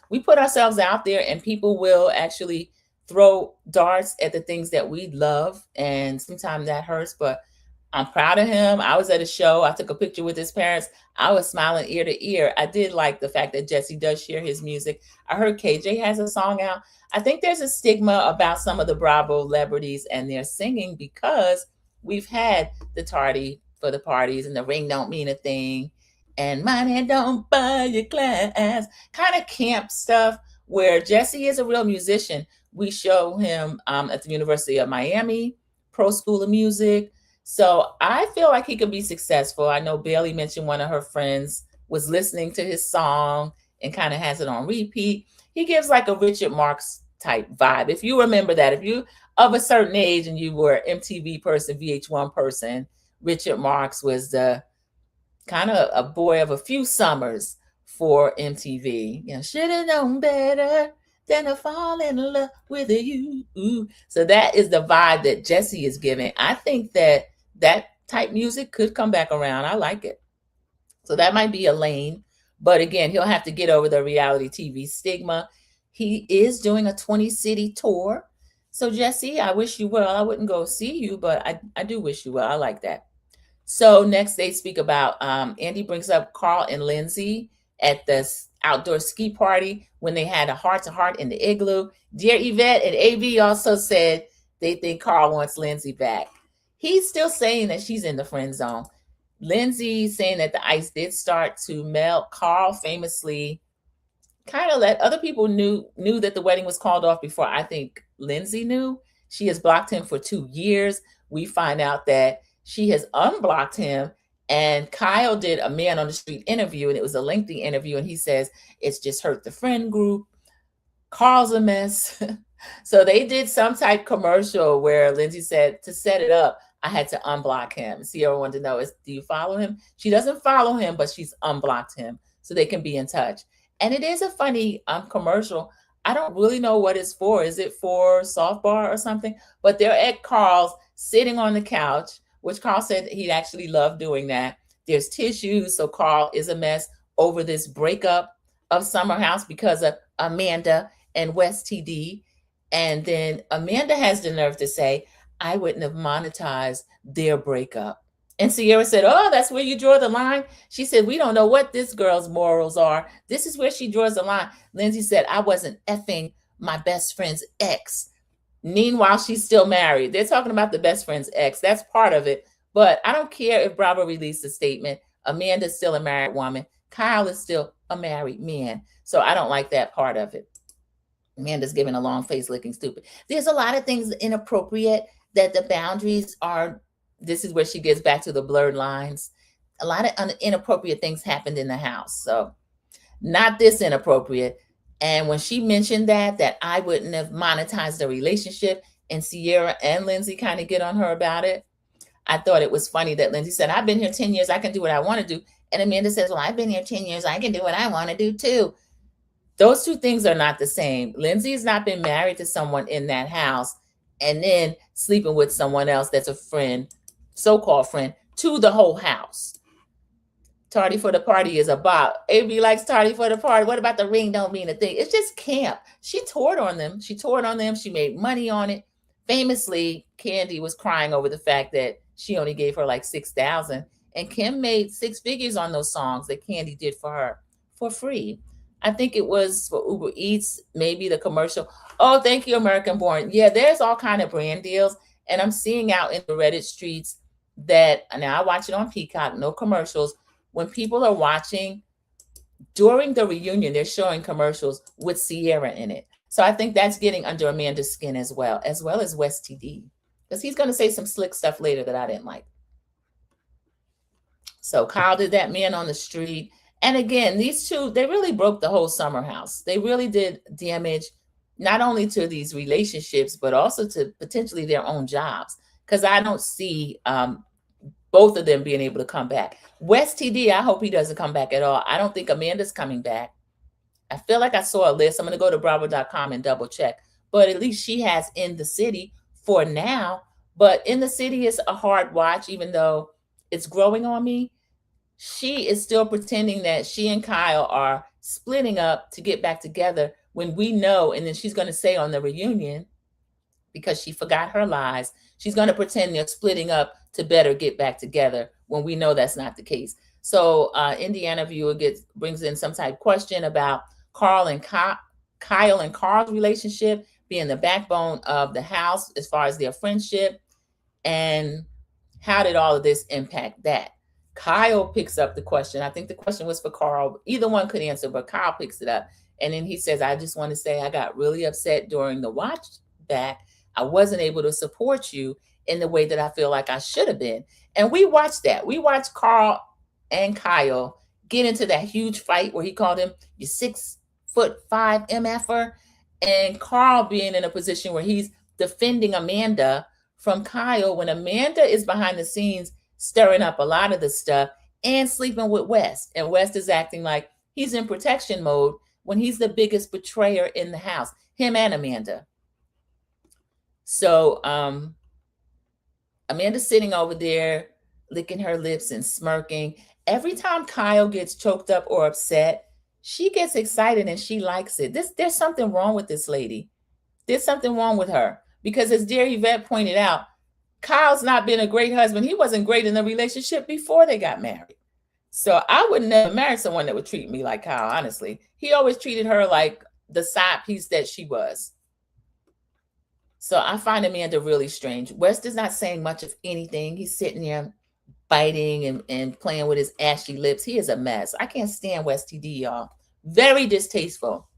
we put ourselves out there and people will actually throw darts at the things that we love. And sometimes that hurts, but I'm proud of him. I was at a show. I took a picture with his parents. I was smiling ear to ear. I did like the fact that Jesse does share his music. I heard KJ has a song out. I think there's a stigma about some of the Bravo celebrities and their singing because we've had the tardy for the parties and the ring don't mean a thing and money don't buy your class, kind of camp stuff where Jesse is a real musician. We show him at the University of Miami, Pro School of Music. So I feel like he could be successful. I know Bailey mentioned one of her friends was listening to his song and kind of has it on repeat. He gives like a Richard Marx type vibe. If you remember that, if you of a certain age and you were MTV person, VH1 person, Richard Marx was the kind of a boy of a few summers for MTV. You know, should have known better than to fall in love with you. So that is the vibe that Jesse is giving. I think that type music could come back around. I like it. So that might be a lane. But again, he'll have to get over the reality TV stigma. He is doing a 20-city tour. So Jesse, I wish you well. I wouldn't go see you, but I do wish you well. I like that. So next they speak about, Andy brings up Carl and Lindsay at this outdoor ski party when they had a heart-to-heart in the igloo. Dear Yvette and AB also said they think Carl wants Lindsay back. He's still saying that she's in the friend zone. Lindsay saying that the ice did start to melt. Carl famously kind of let other people knew that the wedding was called off before I think Lindsay knew. She has blocked him for 2 years. We find out that she has unblocked him. And Kyle did a Man on the Street interview, and it was a lengthy interview. And he says, it's just hurt the friend group. Carl's a mess. So they did some type commercial where Lindsay said, to set it up, I had to unblock him. Ciara wanted to know, do you follow him? She doesn't follow him, but she's unblocked him so they can be in touch. And it is a funny commercial. I don't really know what it's for. Is it for soft bar or something? But they're at Carl's sitting on the couch, which Carl said he'd actually love doing that. There's tissues. So Carl is a mess over this breakup of Summer House because of Amanda and West TD. And then Amanda has the nerve to say, I wouldn't have monetized their breakup. And Ciara said, oh, that's where you draw the line. She said, we don't know what this girl's morals are. This is where she draws the line. Lindsay said, I wasn't effing my best friend's ex. Meanwhile, she's still married. They're talking about the best friend's ex. That's part of it. But I don't care if Bravo released a statement. Amanda's still a married woman. Kyle is still a married man. So I don't like that part of it. Amanda's giving a long face looking stupid. There's a lot of things inappropriate that the boundaries are. This is where she gets back to the blurred lines. A lot of inappropriate things happened in the house. So not this inappropriate. And when she mentioned that I wouldn't have monetized the relationship, and Ciara and Lindsay kind of get on her about it, I thought it was funny that Lindsay said, I've been here 10 years. I can do what I want to do. And Amanda says, well, I've been here 10 years. I can do what I want to do too. Those two things are not the same. Lindsay has not been married to someone in that house and then sleeping with someone else that's a friend, so-called friend, to the whole house. Tardy for the party is about. AB likes tardy for the party. What about the ring don't mean a thing? It's just camp. She toured on them. She made money on it. Famously, Candy was crying over the fact that she only gave her like $6,000. And Kim made 6 figures on those songs that Candy did for her for free. I think it was for Uber Eats, maybe the commercial. Oh, thank you, American Born. Yeah, there's all kind of brand deals. And I'm seeing out in the Reddit streets that, now I watch it on Peacock, no commercials. When people are watching, during the reunion, they're showing commercials with Ciara in it. So I think that's getting under Amanda's skin as well as West TD. Because he's going to say some slick stuff later that I didn't like. So Kyle did that man on the street. And again, these two, they really broke the whole summer house. They really did damage not only to these relationships, but also to potentially their own jobs. Because I don't see both of them being able to come back. West TD, I hope he doesn't come back at all. I don't think Amanda's coming back. I feel like I saw a list. I'm going to go to Bravo.com and double check. But at least she has In the City for now. But In the City is a hard watch, even though it's growing on me. She is still pretending that she and Kyle are splitting up to get back together when we know, and then she's going to say on the reunion, because she forgot her lies, she's going to pretend they're splitting up to better get back together when we know that's not the case. So Indiana viewer brings in some type of question about Kyle and Carl's relationship being the backbone of the house as far as their friendship, and how did all of this impact that? Kyle picks up the question. I think the question was for Carl. Either one could answer, but Kyle picks it up. And then he says, I just want to say I got really upset during the watch back. I wasn't able to support you in the way that I feel like I should have been. And we watched that. We watched Carl and Kyle get into that huge fight where he called him your 6'5" MFer. And Carl being in a position where he's defending Amanda from Kyle when Amanda is behind the scenes stirring up a lot of the stuff and sleeping with West. And West is acting like he's in protection mode when he's the biggest betrayer in the house, him and Amanda. So Amanda's sitting over there licking her lips and smirking. Every time Kyle gets choked up or upset, she gets excited and she likes it. There's something wrong with this lady. There's something wrong with her. Because as dear Yvette pointed out, Kyle's not been a great husband. He wasn't great in the relationship before they got married. So I would never marry someone that would treat me like Kyle, honestly. He always treated her like the side piece that she was. So I find Amanda really strange. West is not saying much of anything. He's sitting there biting and playing with his ashy lips. He is a mess. I can't stand West TD, y'all. Very distasteful.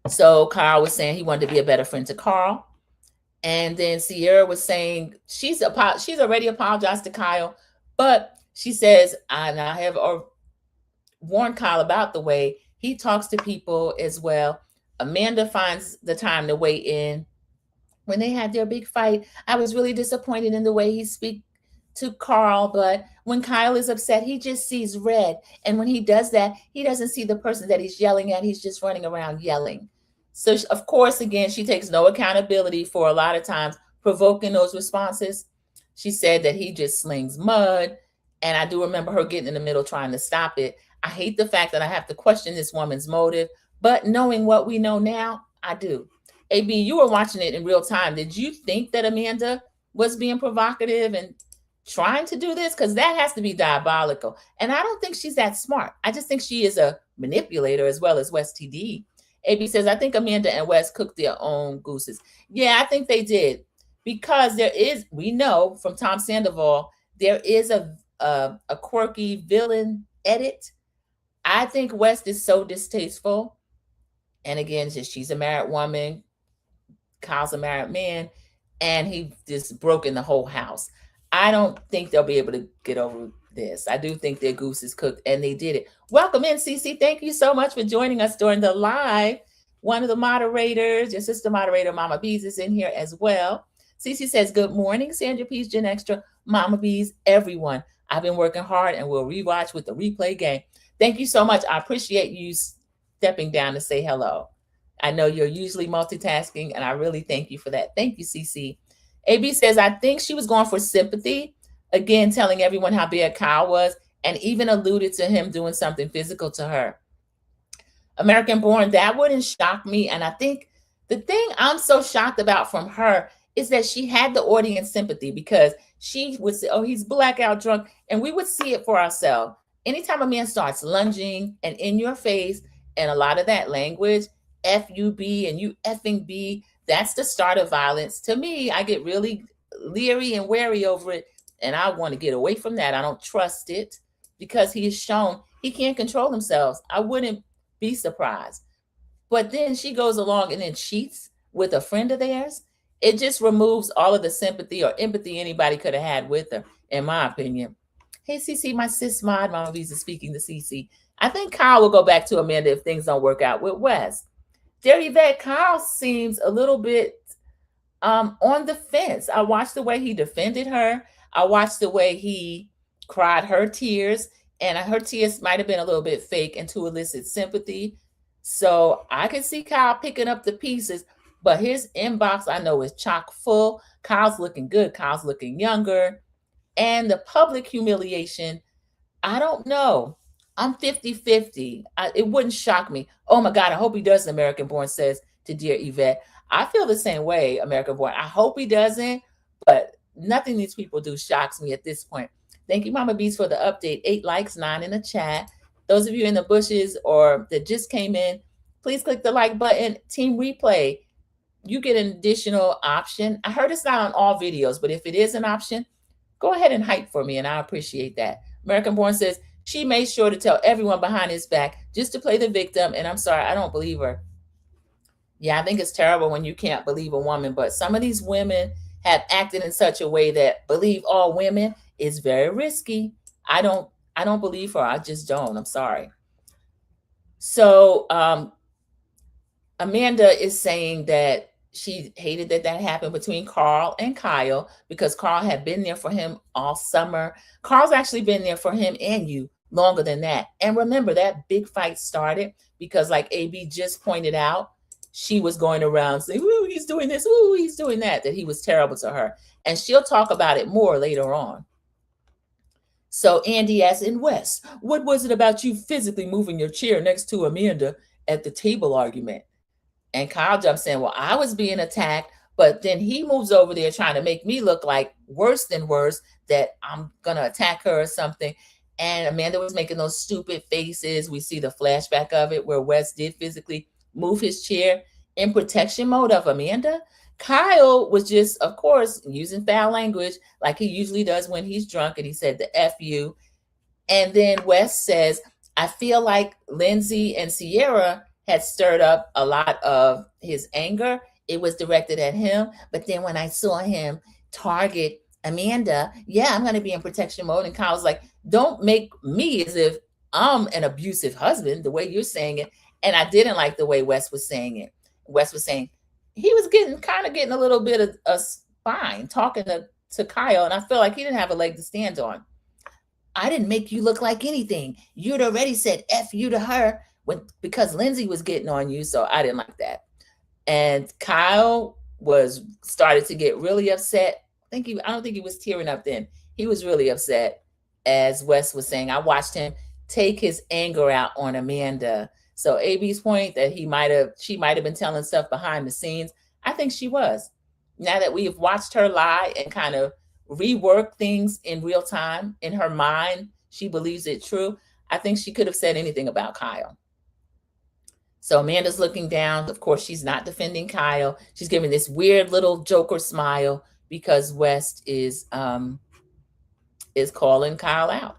So Carl was saying he wanted to be a better friend to Carl. And then Ciara was saying she's already apologized to Kyle, but she says, and I have warned Kyle about the way he talks to people as well. Amanda finds the time to weigh in. When they had their big fight, I was really disappointed in the way he speaks to Carl, but when Kyle is upset, he just sees red. And when he does that, he doesn't see the person that he's yelling at. He's just running around yelling. So, of course, again, she takes no accountability for a lot of times provoking those responses. She said that he just slings mud. And I do remember her getting in the middle trying to stop it. I hate the fact that I have to question this woman's motive. But knowing what we know now, I do. AB, you were watching it in real time. Did you think that Amanda was being provocative and trying to do this? Because that has to be diabolical. And I don't think she's that smart. I just think she is a manipulator as well as West TD. AB says, I think Amanda and West cooked their own gooses. Yeah, I think they did. Because we know from Tom Sandoval, there is a quirky villain edit. I think West is so distasteful. And again, she's a married woman. Kyle's a married man. And he just broken the whole house. I don't think they'll be able to get over this. I do think their goose is cooked, and they did it. Welcome in, Cece. Thank you so much for joining us during the live. One of the moderators, your sister moderator, Mama Bees, is in here as well. Cece says, good morning, Sandra Peace, Gen Extra, Mama Bees, everyone. I've been working hard and will rewatch with the replay game. Thank you so much. I appreciate you stepping down to say hello. I know you're usually multitasking, and I really thank you for that. Thank you, Cece. AB says, I think she was going for sympathy. Again, telling everyone how bad Kyle was, and even alluded to him doing something physical to her. American Born, that wouldn't shock me. And I think the thing I'm so shocked about from her is that she had the audience sympathy, because she would say, oh, he's blackout drunk. And we would see it for ourselves. Anytime a man starts lunging and in your face, and a lot of that language, F-U-B and you effing B, that's the start of violence. To me, I get really leery and wary over it. And I want to get away from that. I don't trust it, because he has shown he can't control himself. I wouldn't be surprised. But then she goes along and then cheats with a friend of theirs. It just removes all of the sympathy or empathy anybody could have had with her, in my opinion. Hey, Cece, my sis mod, Mama Visa speaking to Cece. I think Kyle will go back to Amanda if things don't work out with Wes. Dear Yvette, Kyle seems a little bit on the fence. I watched the way he defended her. I watched the way he cried her tears, and her tears might have been a little bit fake and to elicit sympathy. So I can see Kyle picking up the pieces, but his inbox I know is chock full. Kyle's looking good. Kyle's looking younger. And the public humiliation, I don't know. I'm 50-50. It wouldn't shock me. Oh my God, I hope he does, American Born says to Dear Yvette. I feel the same way, American Born. I hope he doesn't, but nothing these people do shocks me at this point. Thank you, Mama Beast, for the update. 8 likes, 9 in the chat. Those of you in the bushes or that just came in, please click the like button. Team Replay, you get an additional option. I heard it's not on all videos, but if it is an option, go ahead and hype for me, and I appreciate that. American Born says, she made sure to tell everyone behind his back just to play the victim, and I'm sorry, I don't believe her. Yeah, I think it's terrible when you can't believe a woman, but some of these women have acted in such a way that believe all women is very risky. I don't believe her. I just don't. I'm sorry. So Amanda is saying that she hated that happened between Carl and Kyle because Carl had been there for him all summer. Carl's actually been there for him and you longer than that. And remember, that big fight started because, like AB just pointed out, she was going around saying, ooh, he's doing this, ooh, he's doing that he was terrible to her. And she'll talk about it more later on. So Andy asks, in West, what was it about you physically moving your chair next to Amanda at the table argument? And Kyle jumps in, well, I was being attacked, but then he moves over there trying to make me look like worse than worse, that I'm going to attack her or something. And Amanda was making those stupid faces. We see the flashback of it where Wes did physically move his chair in protection mode of Amanda. Kyle was just, of course, using foul language like he usually does when he's drunk. And he said the F you. And then Wes says, I feel like Lindsay and Ciara had stirred up a lot of his anger. It was directed at him. But then when I saw him target Amanda, yeah, I'm going to be in protection mode. And Kyle's like, don't make me as if I'm an abusive husband, the way you're saying it. And I didn't like the way Wes was saying it. Wes was saying he was getting a little bit of a spine talking to Kyle. And I feel like he didn't have a leg to stand on. I didn't make you look like anything. You'd already said F you to her because Lindsay was getting on you. So I didn't like that. And Kyle started to get really upset. I don't think he was tearing up then. He was really upset, as Wes was saying. I watched him take his anger out on Amanda. So AB's point that she might have been telling stuff behind the scenes. I think she was. Now that we have watched her lie and kind of rework things in real time in her mind, she believes it true. I think she could have said anything about Kyle. So Amanda's looking down. Of course, she's not defending Kyle. She's giving this weird little Joker smile because West is calling Kyle out.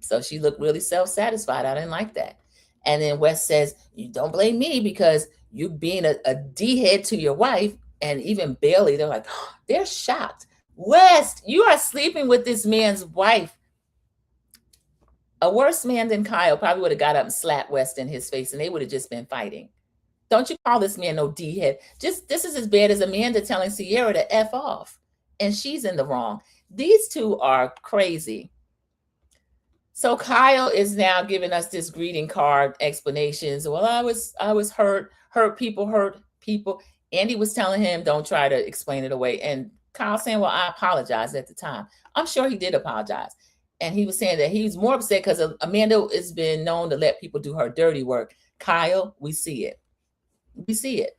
So she looked really self-satisfied. I didn't like that. And then West says, you don't blame me because you being a D-head to your wife. And even Bailey, they're like, oh, they're shocked. West, you are sleeping with this man's wife. A worse man than Kyle probably would have got up and slapped West in his face and they would have just been fighting. Don't you call this man no D-head. This is as bad as Amanda telling Ciara to F off. And she's in the wrong. These two are crazy. So Kyle is now giving us this greeting card explanations. Well, I was hurt people. Andy was telling him, don't try to explain it away. And Kyle saying, well, I apologized at the time. I'm sure he did apologize. And he was saying that he's more upset because Amanda has been known to let people do her dirty work. Kyle, we see it. We see it.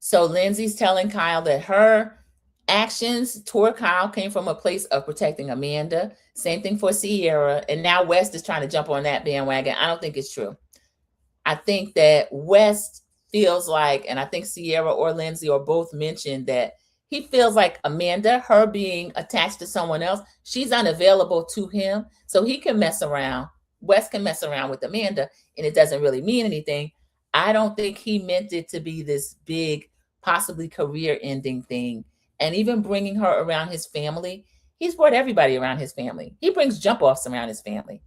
So Lindsay's telling Kyle that her actions toward Kyle came from a place of protecting Amanda. Same thing for Ciara. And now West is trying to jump on that bandwagon. I don't think it's true. I think that West feels like, and I think Ciara or Lindsay or both mentioned that he feels like Amanda, her being attached to someone else, she's unavailable to him. So he can mess around. West can mess around with Amanda and it doesn't really mean anything. I don't think he meant it to be this big, possibly career-ending thing. And even bringing her around his family, He's brought everybody around his family. He brings jump offs around his family.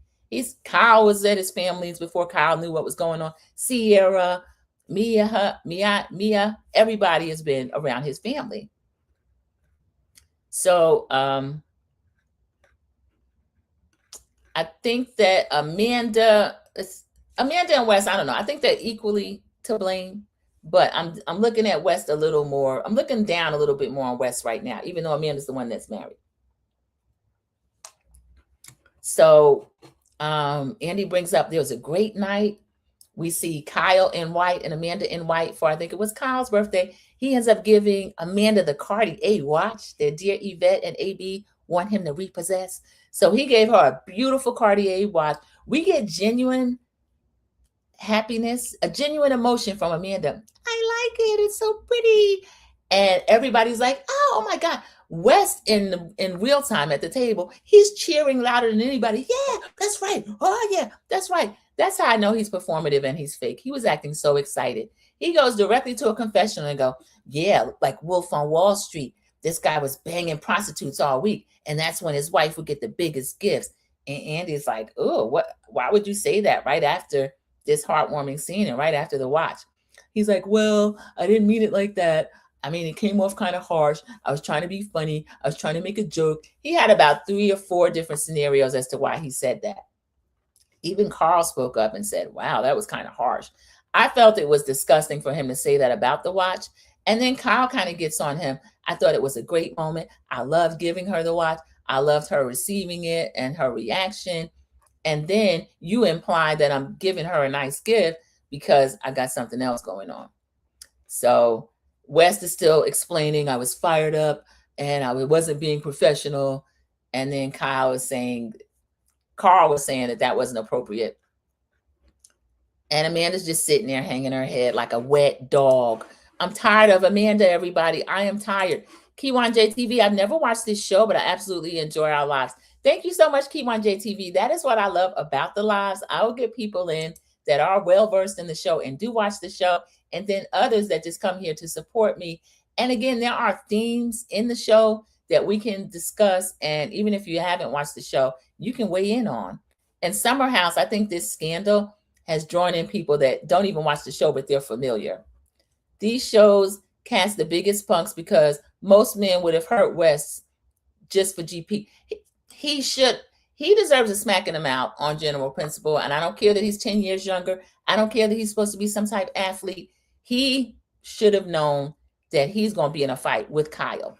Kyle was at his family's before Kyle knew what was going on. Ciara, Mia, everybody has been around his family. So I think that Amanda and West, I don't know. I think they're equally to blame, but I'm looking at West a little more. I'm looking down a little bit more on West right now, even though Amanda's the one that's married. So Andy brings up there was a great night. We see Kyle in white and Amanda in white for, I think it was Kyle's birthday. He ends up giving Amanda the Cartier watch that dear Yvette and AB want him to repossess. So he gave her a beautiful Cartier watch. We get genuine happiness, a genuine emotion from Amanda. I like it. It's so pretty. And everybody's like, oh my God. West in real time at the table, he's cheering louder than anybody. Yeah, that's right. Oh yeah, that's right. That's how I know he's performative and he's fake. He was acting so excited. He goes directly to a confessional and go, yeah, like Wolf on Wall Street. This guy was banging prostitutes all week. And that's when his wife would get the biggest gifts. And Andy's like, oh, why would you say that right after this heartwarming scene and right after the watch? He's like, well, I didn't mean it like that. I mean, it came off kind of harsh. I was trying to be funny. I was trying to make a joke. He had about 3 or 4 different scenarios as to why he said that. Even Carl spoke up and said, wow, that was kind of harsh. I felt it was disgusting for him to say that about the watch. And then Kyle kind of gets on him. I thought it was a great moment. I loved giving her the watch. I loved her receiving it and her reaction. And then you imply that I'm giving her a nice gift because I got something else going on. So West is still explaining I was fired up and I wasn't being professional. And then Carl was saying that wasn't appropriate. And Amanda's just sitting there hanging her head like a wet dog. I'm tired of Amanda, everybody. I am tired. Kiwan JTV, I've never watched this show, but I absolutely enjoy our lives. Thank you so much, Kiwan JTV. That is what I love about the lives. I will get people in that are well-versed in the show and do watch the show, and then others that just come here to support me. And again, there are themes in the show that we can discuss. And even if you haven't watched the show, you can weigh in on. And Summer House, I think this scandal has drawn in people that don't even watch the show, but they're familiar. These shows cast the biggest punks because most men would have hurt West just for GP. He deserves a smack in the mouth on general principle. And I don't care that he's 10 years younger. I don't care that he's supposed to be some type of athlete. He should have known that he's going to be in a fight with Kyle.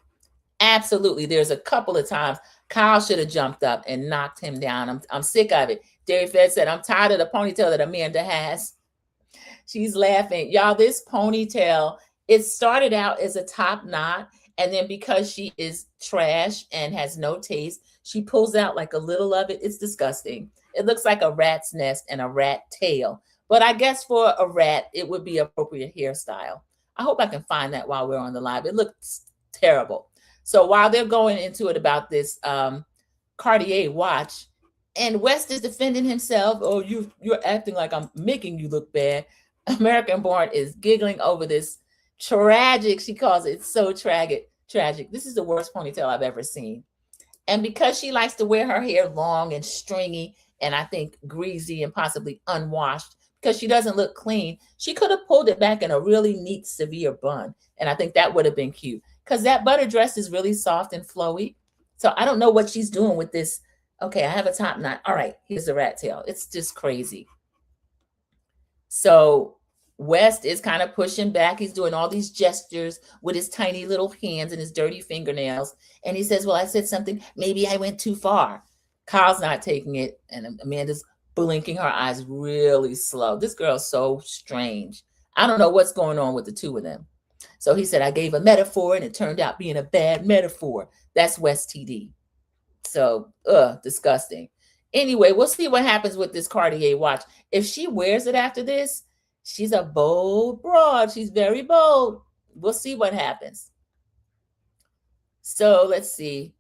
Absolutely. There's a couple of times Kyle should have jumped up and knocked him down. I'm sick of it. Derry Fed said, I'm tired of the ponytail that Amanda has. She's laughing. Y'all, this ponytail, it started out as a top knot. And then because she is trash and has no taste, she pulls out like a little of it. It's disgusting. It looks like a rat's nest and a rat tail. But I guess for a rat, it would be appropriate hairstyle. I hope I can find that while we're on the live. It looks terrible. So while they're going into it about this Cartier watch, and West is defending himself, oh, you're acting like I'm making you look bad. American Born is giggling over this tragic, she calls it so tragic. This is the worst ponytail I've ever seen. And because she likes to wear her hair long and stringy, and I think greasy and possibly unwashed, because she doesn't look clean, she could have pulled it back in a really neat, severe bun. And I think that would have been cute. Because that butter dress is really soft and flowy. So I don't know what she's doing with this. Okay, I have a top knot. All right, here's the rat tail. It's just crazy. So West is kind of pushing back. He's doing all these gestures with his tiny little hands and his dirty fingernails. And he says, well, I said something. Maybe I went too far. Kyle's not taking it. And Amanda's blinking her eyes really slow. This girl's so strange. I don't know what's going on with the two of them. So he said, I gave a metaphor and it turned out being a bad metaphor. That's West TD. So, disgusting. Anyway, we'll see what happens with this Cartier watch. If she wears it after this, she's a bold broad. She's very bold. We'll see what happens. So let's see.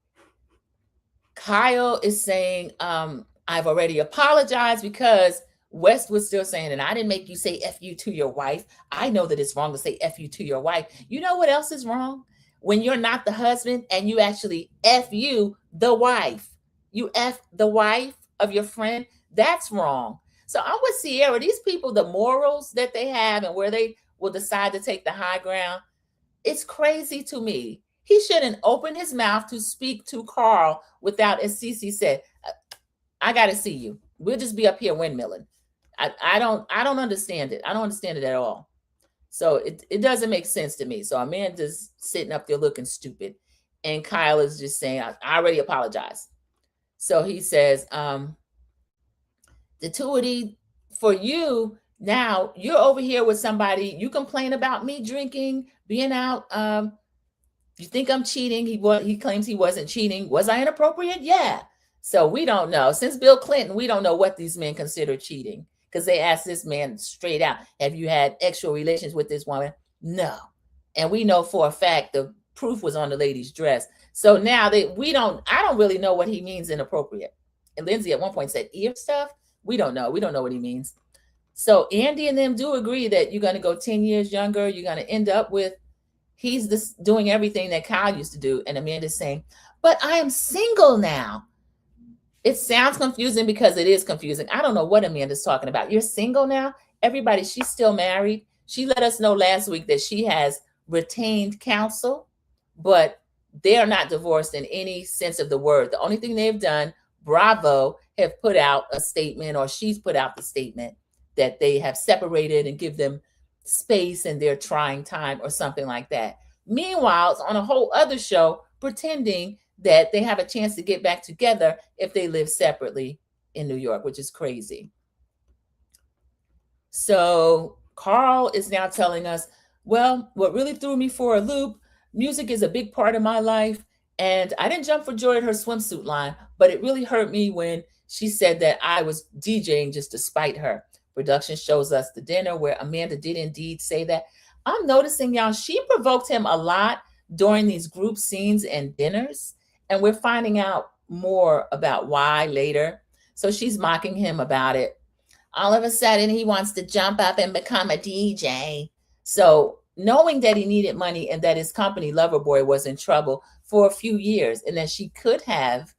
Kyle is saying, I've already apologized because West was still saying, and I didn't make you say F you to your wife. I know that it's wrong to say F you to your wife. You know what else is wrong? When you're not the husband and you actually F you the wife. You F the wife of your friend. That's wrong. So I'm with Ciara. These people, the morals that they have and where they will decide to take the high ground, it's crazy to me. He shouldn't open his mouth to speak to Carl without, as Cece said, I got to see you. We'll just be up here windmilling. I don't understand it. I don't understand it at all. So it doesn't make sense to me. So Amanda's sitting up there looking stupid. And Kyle is just saying, I already apologize. So he says, the two of these, for you, now you're over here with somebody, you complain about me drinking, being out, you think I'm cheating. He claims he wasn't cheating. Was I inappropriate? Yeah. So we don't know. Since Bill Clinton, we don't know what these men consider cheating, because they asked this man straight out, have you had sexual relations with this woman? No. And we know for a fact the proof was on the lady's dress. So now I don't really know what he means inappropriate. And Lindsay at one point said ear stuff. We don't know. We don't know what he means. So Andy and them do agree that you're going to go 10 years younger. You're going to end up with, he's doing everything that Kyle used to do. And Amanda's saying, but I am single now. It sounds confusing because it is confusing. I don't know what Amanda's talking about. You're single now? Everybody, she's still married. She let us know last week that she has retained counsel, but they are not divorced in any sense of the word. The only thing they've done, Bravo have put out a statement, or she's put out the statement that they have separated and give them space in their trying time or something like that. Meanwhile, it's on a whole other show pretending that they have a chance to get back together if they live separately in New York, which is crazy. So Carl is now telling us, well, what really threw me for a loop, music is a big part of my life. And I didn't jump for joy at her swimsuit line, but it really hurt me when she said that I was DJing just to spite her. Production shows us the dinner where Amanda did indeed say that. I'm noticing, y'all, she provoked him a lot during these group scenes and dinners. And we're finding out more about why later. So she's mocking him about it. All of a sudden, he wants to jump up and become a DJ. So knowing that he needed money and that his company, Loverboy, was in trouble for a few years, and that she could have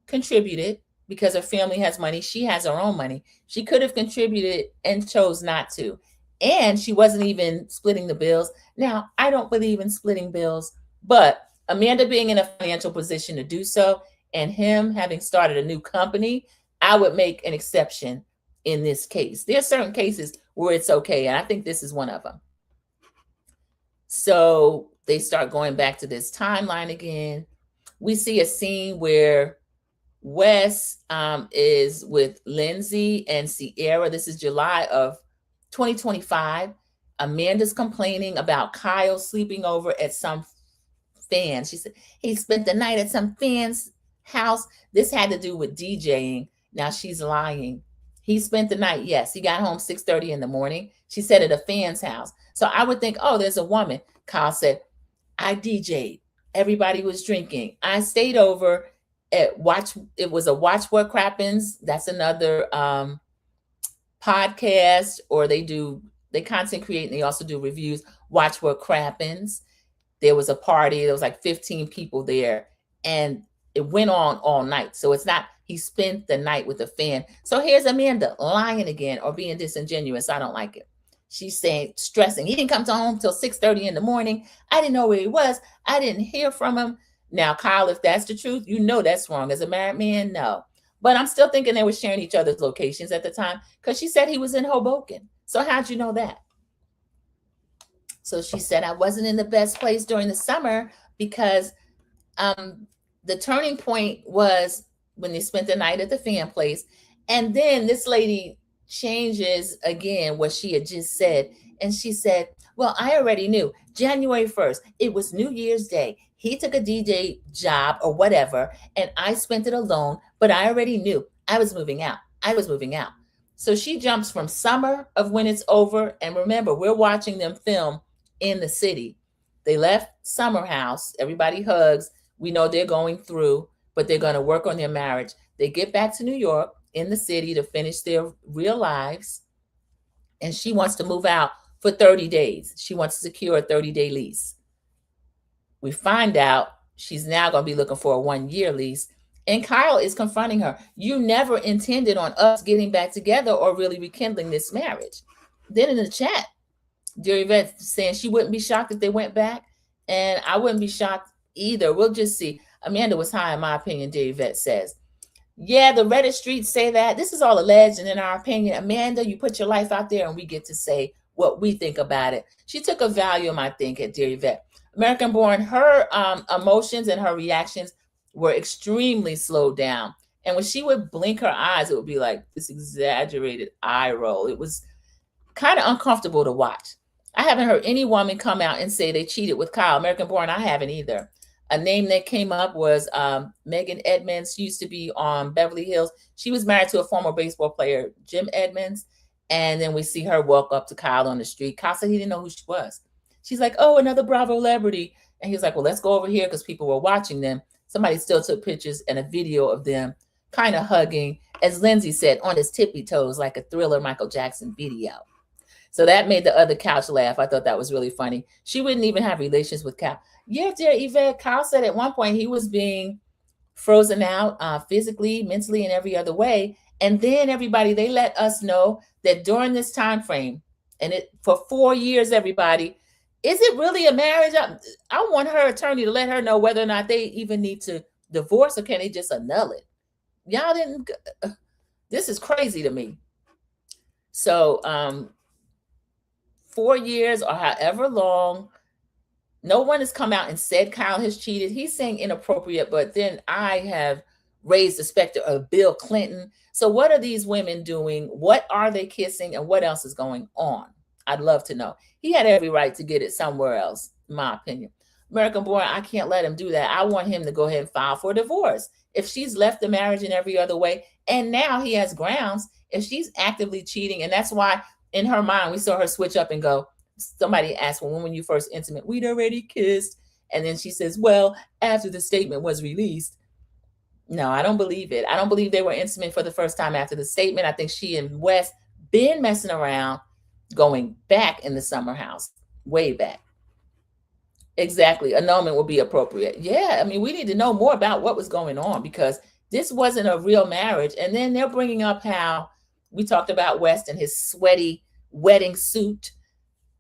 contributed because her family has money. She has her own money. She could have contributed and chose not to. And she wasn't even splitting the bills. Now, I don't believe in splitting bills, but Amanda being in a financial position to do so, and him having started a new company, I would make an exception in this case. There are certain cases where it's okay, and I think this is one of them. So they start going back to this timeline again. We see a scene where Wes is with Lindsay and Ciara. This is July of 2025. Amanda's complaining about Kyle sleeping over at some fan. She said he spent the night at some fan's house. This had to do with DJing. Now she's lying. He spent the night. Yes, he got home 6:30 in the morning. She said at a fan's house. So I would think, oh, there's a woman. Kyle said, I DJ'd. Everybody was drinking. I stayed over at Watch. It was a Watch What Crappens. That's another podcast, or they content create and they also do reviews. Watch What Crappens. There was a party. There was like 15 people there, and it went on all night. So it's not, he spent the night with a fan. So here's Amanda lying again or being disingenuous. I don't like it. She's saying, stressing, he didn't come home till 6:30 in the morning. I didn't know where he was. I didn't hear from him. Now, Kyle, if that's the truth, you know that's wrong. As a married man, no. But I'm still thinking they were sharing each other's locations at the time, because she said he was in Hoboken. So how'd you know that? So she said, I wasn't in the best place during the summer because the turning point was when they spent the night at the fan place. And then this lady changes again what she had just said. And she said, well, I already knew January 1st, it was New Year's Day. He took a DJ job or whatever, and I spent it alone, but I already knew I was moving out. I was moving out. So she jumps from summer of when it's over. And remember, we're watching them film in the city. They left Summer House. Everybody hugs. We know they're going through, but they're going to work on their marriage. They get back to New York in the city to finish their real lives. And she wants to move out for 30 days. She wants to secure a 30-day lease. We find out she's now going to be looking for a 1-year lease. And Kyle is confronting her. You never intended on us getting back together or really rekindling this marriage. Then in the chat, dear Yvette saying she wouldn't be shocked if they went back. And I wouldn't be shocked either. We'll just see. Amanda was high in my opinion, dear Yvette says. Yeah, the Reddit streets say that. This is all alleged and in our opinion. Amanda, you put your life out there and we get to say what we think about it. She took a volume, I think, at dear Yvette. American Born, her emotions and her reactions were extremely slowed down. And when she would blink her eyes, it would be like this exaggerated eye roll. It was kind of uncomfortable to watch. I haven't heard any woman come out and say they cheated with Kyle. American Born, I haven't either. A name that came up was Megan Edmonds. She used to be on Beverly Hills. She was married to a former baseball player, Jim Edmonds. And then we see her walk up to Kyle on the street. Kyle said he didn't know who she was. She's like, oh, another Bravo celebrity. And he was like, well, let's go over here because people were watching them. Somebody still took pictures and a video of them kind of hugging, as Lindsay said, on his tippy toes, like a Thriller Michael Jackson video. So that made the other couch laugh. I thought that was really funny. She wouldn't even have relations with Kyle. Yeah, dear Yvette, Kyle said at one point he was being frozen out physically, mentally, and every other way. And then everybody, they let us know that during this time frame, and it for 4 years, everybody, is it really a marriage? I want her attorney to let her know whether or not they even need to divorce or can they just annul it. Y'all didn't. This is crazy to me. So 4 years or however long, no one has come out and said Kyle has cheated. He's saying inappropriate, but then I have raised the specter of Bill Clinton. So what are these women doing? What are they kissing? And what else is going on? I'd love to know. He had every right to get it somewhere else, in my opinion. American Born, I can't let him do that. I want him to go ahead and file for divorce. If she's left the marriage in every other way, and now he has grounds, if she's actively cheating, and that's why in her mind, we saw her switch up and go, somebody asked, well, when were you first intimate? We'd already kissed. And then she says, well, after the statement was released. No, I don't believe it. I don't believe they were intimate for the first time after the statement. I think she and Wes been messing around, going back in the summer house, way back. Exactly. Annulment will be appropriate. Yeah, I mean, we need to know more about what was going on because this wasn't a real marriage. And then they're bringing up how we talked about West and his sweaty wedding suit.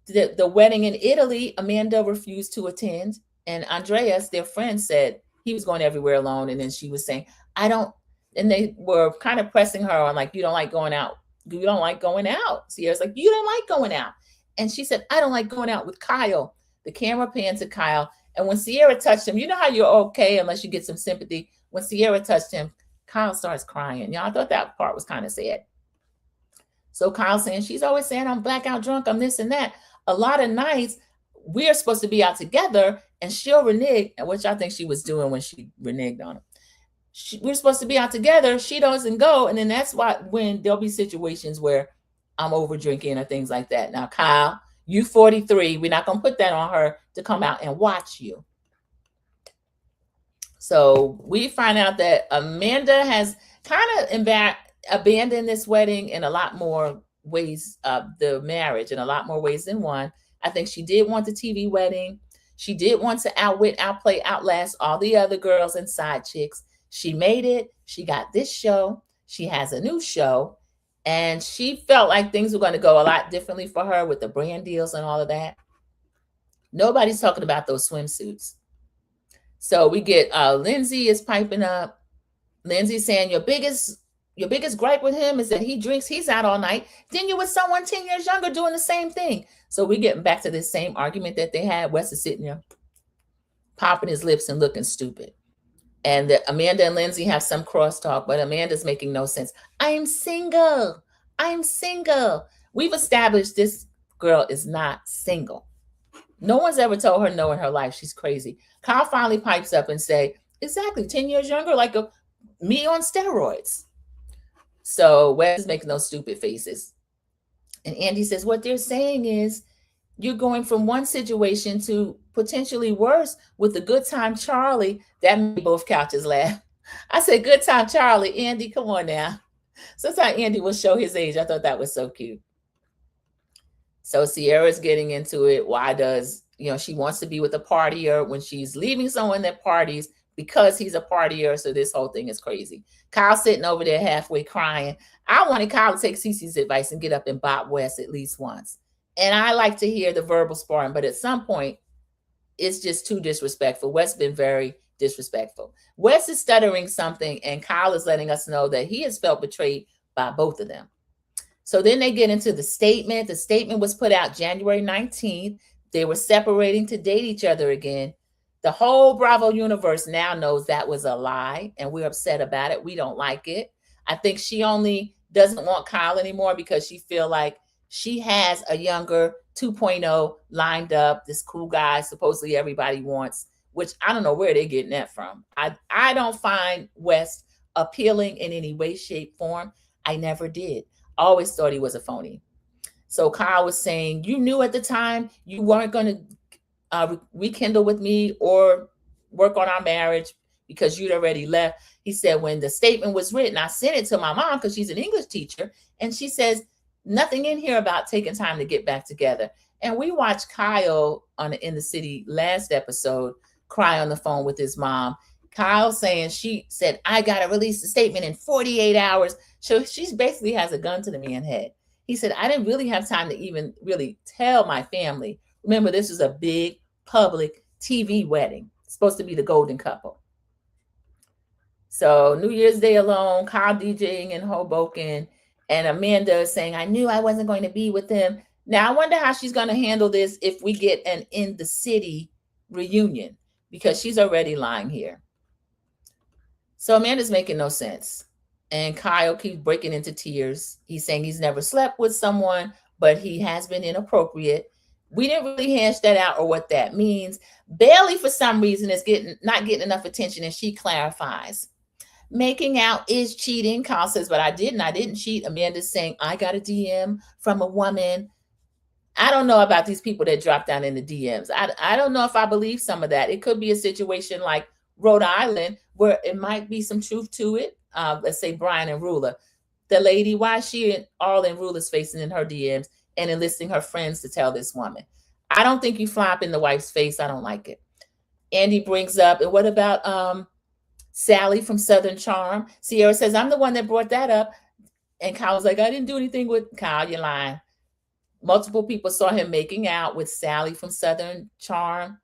The wedding in Italy, Amanda refused to attend. And Andreas, their friend, said he was going everywhere alone. And then she was saying, I don't. And they were kind of pressing her on like, you don't like going out. You don't like going out. Ciara's like, you don't like going out. And she said, I don't like going out with Kyle. The camera panned to Kyle. And when Ciara touched him, you know how you're okay unless you get some sympathy. When Ciara touched him, Kyle starts crying. Y'all, I thought that part was kind of sad. So Kyle saying, she's always saying I'm blackout drunk, I'm this and that. A lot of nights we're supposed to be out together and she'll renege, which I think she was doing when she reneged on him. We're supposed to be out together. She doesn't go. And then that's why when there'll be situations where I'm over drinking or things like that. Now, Kyle, you 43. We're not going to put that on her to come out and watch you. So we find out that Amanda has kind of abandoned this wedding in a lot more ways, the marriage in a lot more ways than one. I think she did want the TV wedding. She did want to outwit, outplay, outlast all the other girls and side chicks. She made it. She got this show. She has a new show. And she felt like things were going to go a lot differently for her with the brand deals and all of that. Nobody's talking about those swimsuits. So we get Lindsay is piping up. Lindsay saying your biggest gripe with him is that he drinks, he's out all night. Then you're with someone 10 years younger doing the same thing. So we're getting back to this same argument that they had. Wes is sitting there popping his lips and looking stupid. And Amanda and Lindsay have some crosstalk, but Amanda's making no sense. I'm single. I'm single. We've established this girl is not single. No one's ever told her no in her life. She's crazy. Kyle finally pipes up and say, exactly, 10 years younger, like me on steroids. So Wes is making those stupid faces. And Andy says, what they're saying is you're going from one situation to potentially worse with the good time Charlie. That made both couches laugh. I said, good time Charlie. Andy, come on now. Sometimes Andy will show his age. I thought that was so cute. So Ciara's getting into it. Why does, she wants to be with a partier when she's leaving someone that parties, because he's a partier. So this whole thing is crazy. Kyle sitting over there halfway crying. I wanted Kyle to take Cece's advice and get up and bop Wes at least once. And I like to hear the verbal sparring, but at some point, it's just too disrespectful. Wes been very disrespectful. Wes is stuttering something, and Kyle is letting us know that he has felt betrayed by both of them. So then they get into the statement. The statement was put out January 19th. They were separating to date each other again. The whole Bravo universe now knows that was a lie, and we're upset about it. We don't like it. I think she only doesn't want Kyle anymore because she feel like she has a younger 2.0 lined up, this cool guy supposedly everybody wants, which I don't know where they're getting that from. I don't find Wes appealing in any way, shape, form. I never did. Always thought he was a phony. So Kyle was saying, you knew at the time you weren't going to rekindle with me or work on our marriage because you'd already left. He said, when the statement was written, I sent it to my mom because she's an English teacher. And she says, nothing in here about taking time to get back together. And we watched Kyle in the City last episode cry on the phone with his mom. Kyle saying, she said, I got to release the statement in 48 hours. So she basically has a gun to the man's head. He said, I didn't really have time to even really tell my family. Remember, this is a big public TV wedding. It's supposed to be the golden couple. So New Year's Day alone, Kyle DJing in Hoboken, and Amanda is saying, I knew I wasn't going to be with him. Now, I wonder how she's going to handle this if we get an In the City reunion, because she's already lying here. So Amanda's making no sense. And Kyle keeps breaking into tears. He's saying he's never slept with someone, but he has been inappropriate. We didn't really hash that out or what that means. Bailey, for some reason, is not getting enough attention, and she clarifies. Making out is cheating. Kyle says, but I didn't cheat. Amanda's saying, I got a DM from a woman. I don't know about these people that drop down in the DMs. I don't know if I believe some of that. It could be a situation like Rhode Island where it might be some truth to it. Let's say Brian and Rula. The lady, why is she all in Rula's face and in her DMs and enlisting her friends to tell this woman? I don't think you flop in the wife's face. I don't like it. Andy brings up, and what about Sally from Southern Charm? Ciara says, I'm the one that brought that up. And Kyle's like, I didn't do anything with Kyle. You're lying. Multiple people saw him making out with Sally from Southern Charm.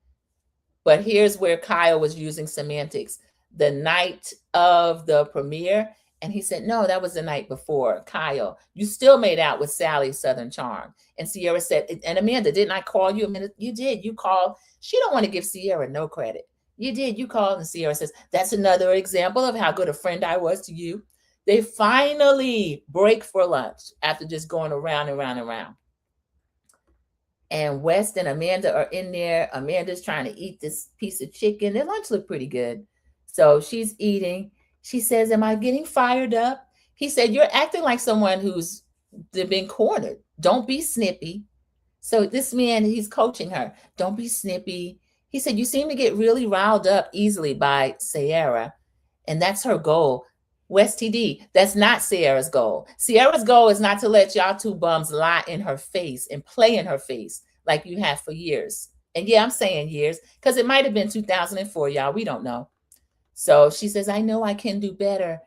But here's where Kyle was using semantics. The night of the premiere. And he said, no, that was the night before. Kyle, you still made out with Sally Southern Charm. And Ciara said, and Amanda, didn't I call you? Amanda, you did. You called. She don't want to give Ciara no credit. You did. You called. And Ciara says, that's another example of how good a friend I was to you. They finally break for lunch after just going around and round and round. And West and Amanda are in there. Amanda's trying to eat this piece of chicken. Their lunch looked pretty good. So she's eating. She says, am I getting fired up? He said, you're acting like someone who's been cornered. Don't be snippy. So this man, he's coaching her. Don't be snippy. He said, you seem to get really riled up easily by Ciara. And that's her goal. West TD, that's not Ciara's goal. Ciara's goal is not to let y'all two bums lie in her face and play in her face like you have for years. And yeah, I'm saying years because it might have been 2004, y'all. We don't know. So she says, I know I can do better.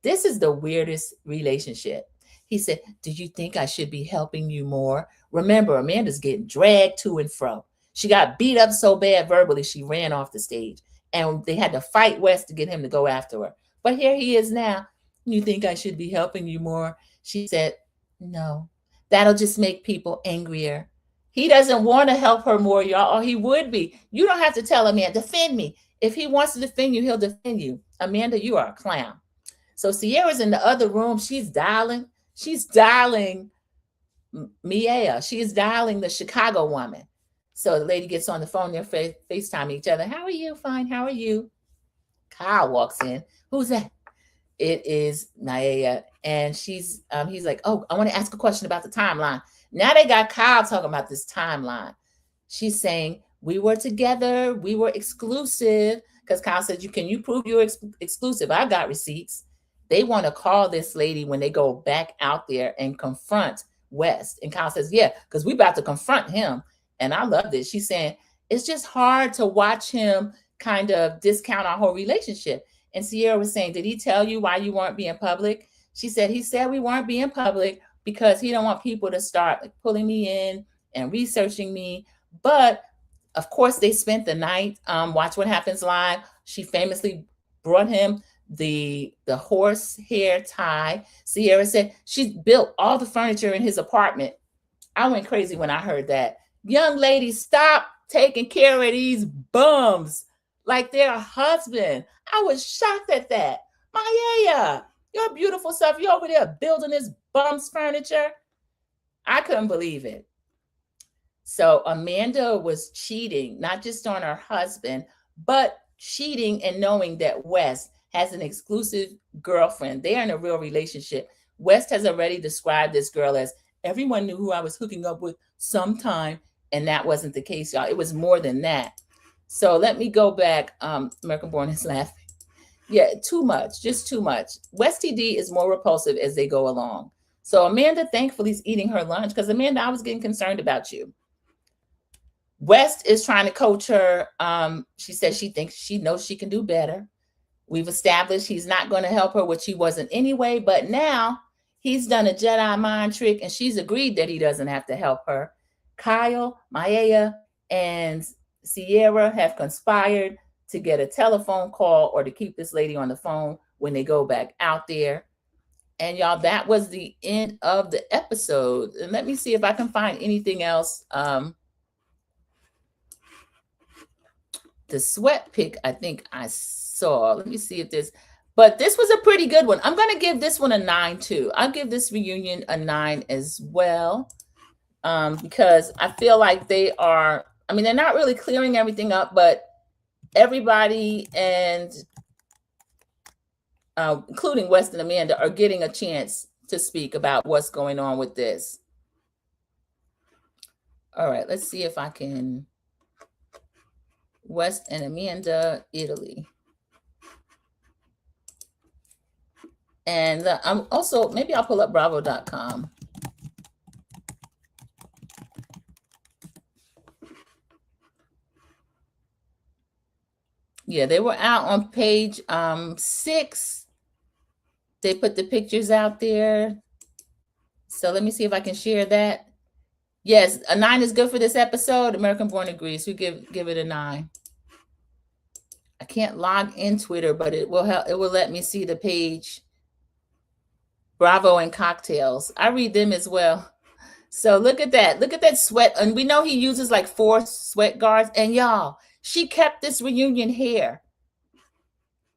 This is the weirdest relationship. He said, do you think I should be helping you more? Remember, Amanda's getting dragged to and fro. She got beat up so bad verbally, she ran off the stage. And they had to fight West to get him to go after her. But here he is now. You think I should be helping you more? She said, no, that'll just make people angrier. He doesn't want to help her more, y'all, or he would be. You don't have to tell a man, defend me. If he wants to defend you, he'll defend you. Amanda, you are a clown. So Ciara's in the other room. She's dialing. She's dialing Mia. She is dialing the Chicago woman. So the lady gets on the phone. They're FaceTime each other. How are you? Fine. How are you? Kyle walks in. Who's that? It is Naya. And he's like, oh, I want to ask a question about the timeline. Now they got Kyle talking about this timeline. She's saying, we were together. We were exclusive. Because Kyle said, can you prove you're exclusive? I got receipts. They want to call this lady when they go back out there and confront West. And Kyle says, yeah, because we about to confront him. And I love this. She's saying, it's just hard to watch him kind of discount our whole relationship. And Ciara was saying, did he tell you why you weren't being public? She said, he said we weren't being public because he don't want people to start like pulling me in and researching me. But of course, they spent the night. Watch What Happens Live. She famously brought him the horsehair tie. Ciara said she built all the furniture in his apartment. I went crazy when I heard that. Young lady, stop taking care of these bums like they're a husband. I was shocked at that. Maya, your beautiful stuff. You over there building this bum's furniture. I couldn't believe it. So Amanda was cheating, not just on her husband, but cheating and knowing that West has an exclusive girlfriend. They are in a real relationship. West has already described this girl as, everyone knew who I was hooking up with sometime, and that wasn't the case, y'all. It was more than that. So let me go back. American Born is laughing. Yeah, too much, just too much. West TD is more repulsive as they go along. So Amanda thankfully is eating her lunch because, Amanda, I was getting concerned about you. West is trying to coach her. She says she thinks she knows she can do better. We've established he's not going to help her, which he wasn't anyway. But now he's done a Jedi mind trick, and she's agreed that he doesn't have to help her. Kyle, Maya, and Ciara have conspired to get a telephone call or to keep this lady on the phone when they go back out there. And y'all, that was the end of the episode. And let me see if I can find anything else. The sweat pic, I think I saw. Let me see if this, but this was a pretty good one. I'm going to give this one a 9 too. I'll give this reunion a 9 as well, because I feel like they are, I mean, they're not really clearing everything up, but everybody and including West and Amanda are getting a chance to speak about what's going on with this. All right, let's see if I can. West and Amanda, Italy. And I'm also, maybe I'll pull up bravo.com. Yeah, they were out on page 6. They put the pictures out there. So let me see if I can share that. Yes, a 9 is good for this episode. American Born agrees. We give it a 9. I can't log in Twitter, but it will help. It will let me see the page. Bravo and Cocktails. I read them as well. So look at that. Look at that sweat. And we know he uses like 4 sweat guards. And y'all, she kept this reunion hair.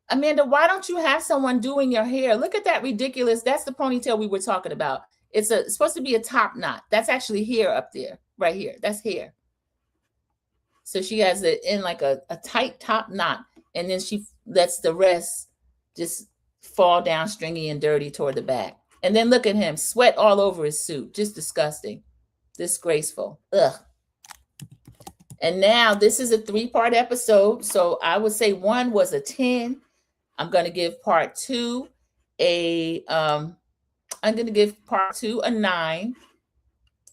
Amanda, why don't you have someone doing your hair? Look at that ridiculous. That's the ponytail we were talking about. It's supposed to be a top knot. That's actually hair up there, right here. That's hair. So she has it in like a tight top knot, and then she lets the rest just fall down stringy and dirty toward the back. And then look at him, sweat all over his suit. Just disgusting. Disgraceful. Ugh. And now this is a 3-part episode. So I would say 1 was a 10. I'm going to give part 2 I'm going to give part 2 a 9.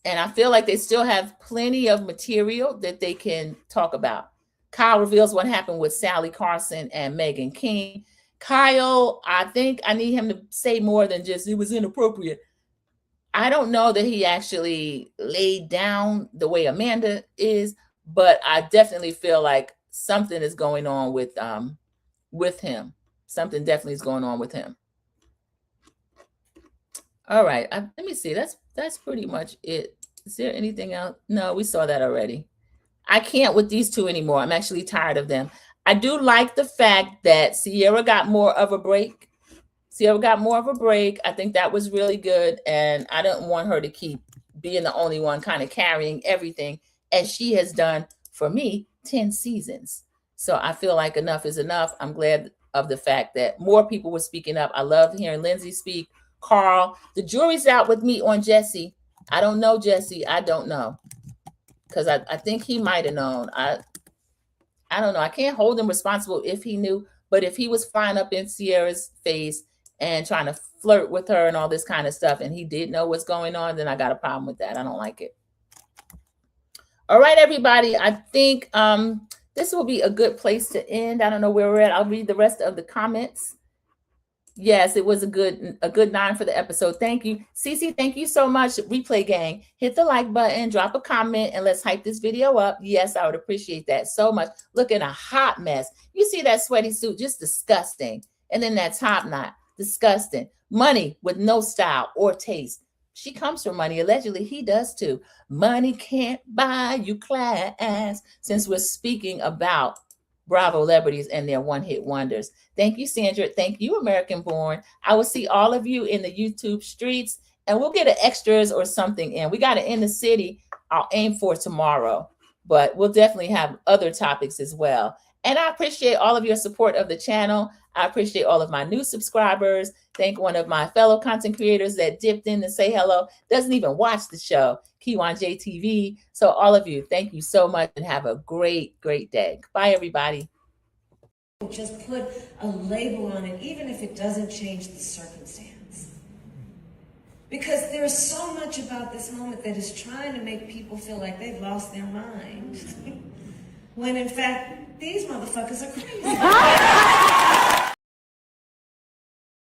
And I feel like they still have plenty of material that they can talk about. Kyle reveals what happened with Sally Carson and Megan King. Kyle, I think I need him to say more than just it was inappropriate. I don't know that he actually laid down the way Amanda is, but I definitely feel like something is going on with him. Something definitely is going on with him. All right, let me see. That's pretty much it. Is there anything else? No, we saw that already. I can't with these 2 anymore. I'm actually tired of them. I do like the fact that Ciara got more of a break. I think that was really good. And I don't want her to keep being the only one kind of carrying everything, as she has done for me 10 seasons. So I feel like enough is enough. I'm glad of the fact that more people were speaking up. I love hearing Lindsay speak. Carl, the jury's out with me on Jesse. I don't know Jesse. I don't know. Because I think he might have known. I don't know. I can't hold him responsible if he knew. But if he was flying up in Ciara's face and trying to flirt with her and all this kind of stuff, and he did know what's going on, then I got a problem with that. I don't like it. All right, everybody. I think this will be a good place to end. I don't know where we're at. I'll read the rest of the comments. Yes, it was a good 9 for the episode. Thank you. Cece, thank you so much. Replay gang. Hit the like button, drop a comment, and let's hype this video up. Yes, I would appreciate that so much. Looking a hot mess. You see that sweaty suit, just disgusting. And then that top knot, disgusting. Money with no style or taste. She comes from money. Allegedly, he does too. Money can't buy you class. Since we're speaking about Bravo celebrities and their one-hit wonders. Thank you, Sandra. Thank you, American Born. I will see all of you in the YouTube streets, and we'll get an extras or something in. We got to end the city. I'll aim for tomorrow, but we'll definitely have other topics as well. And I appreciate all of your support of the channel. I appreciate all of my new subscribers. Thank one of my fellow content creators that dipped in to say hello. Doesn't even watch the show, Kiwan JTV. So all of you, thank you so much and have a great, great day. Bye, everybody. Just put a label on it, even if it doesn't change the circumstance. Because there's so much about this moment that is trying to make people feel like they've lost their mind. When in fact, these motherfuckers are crazy.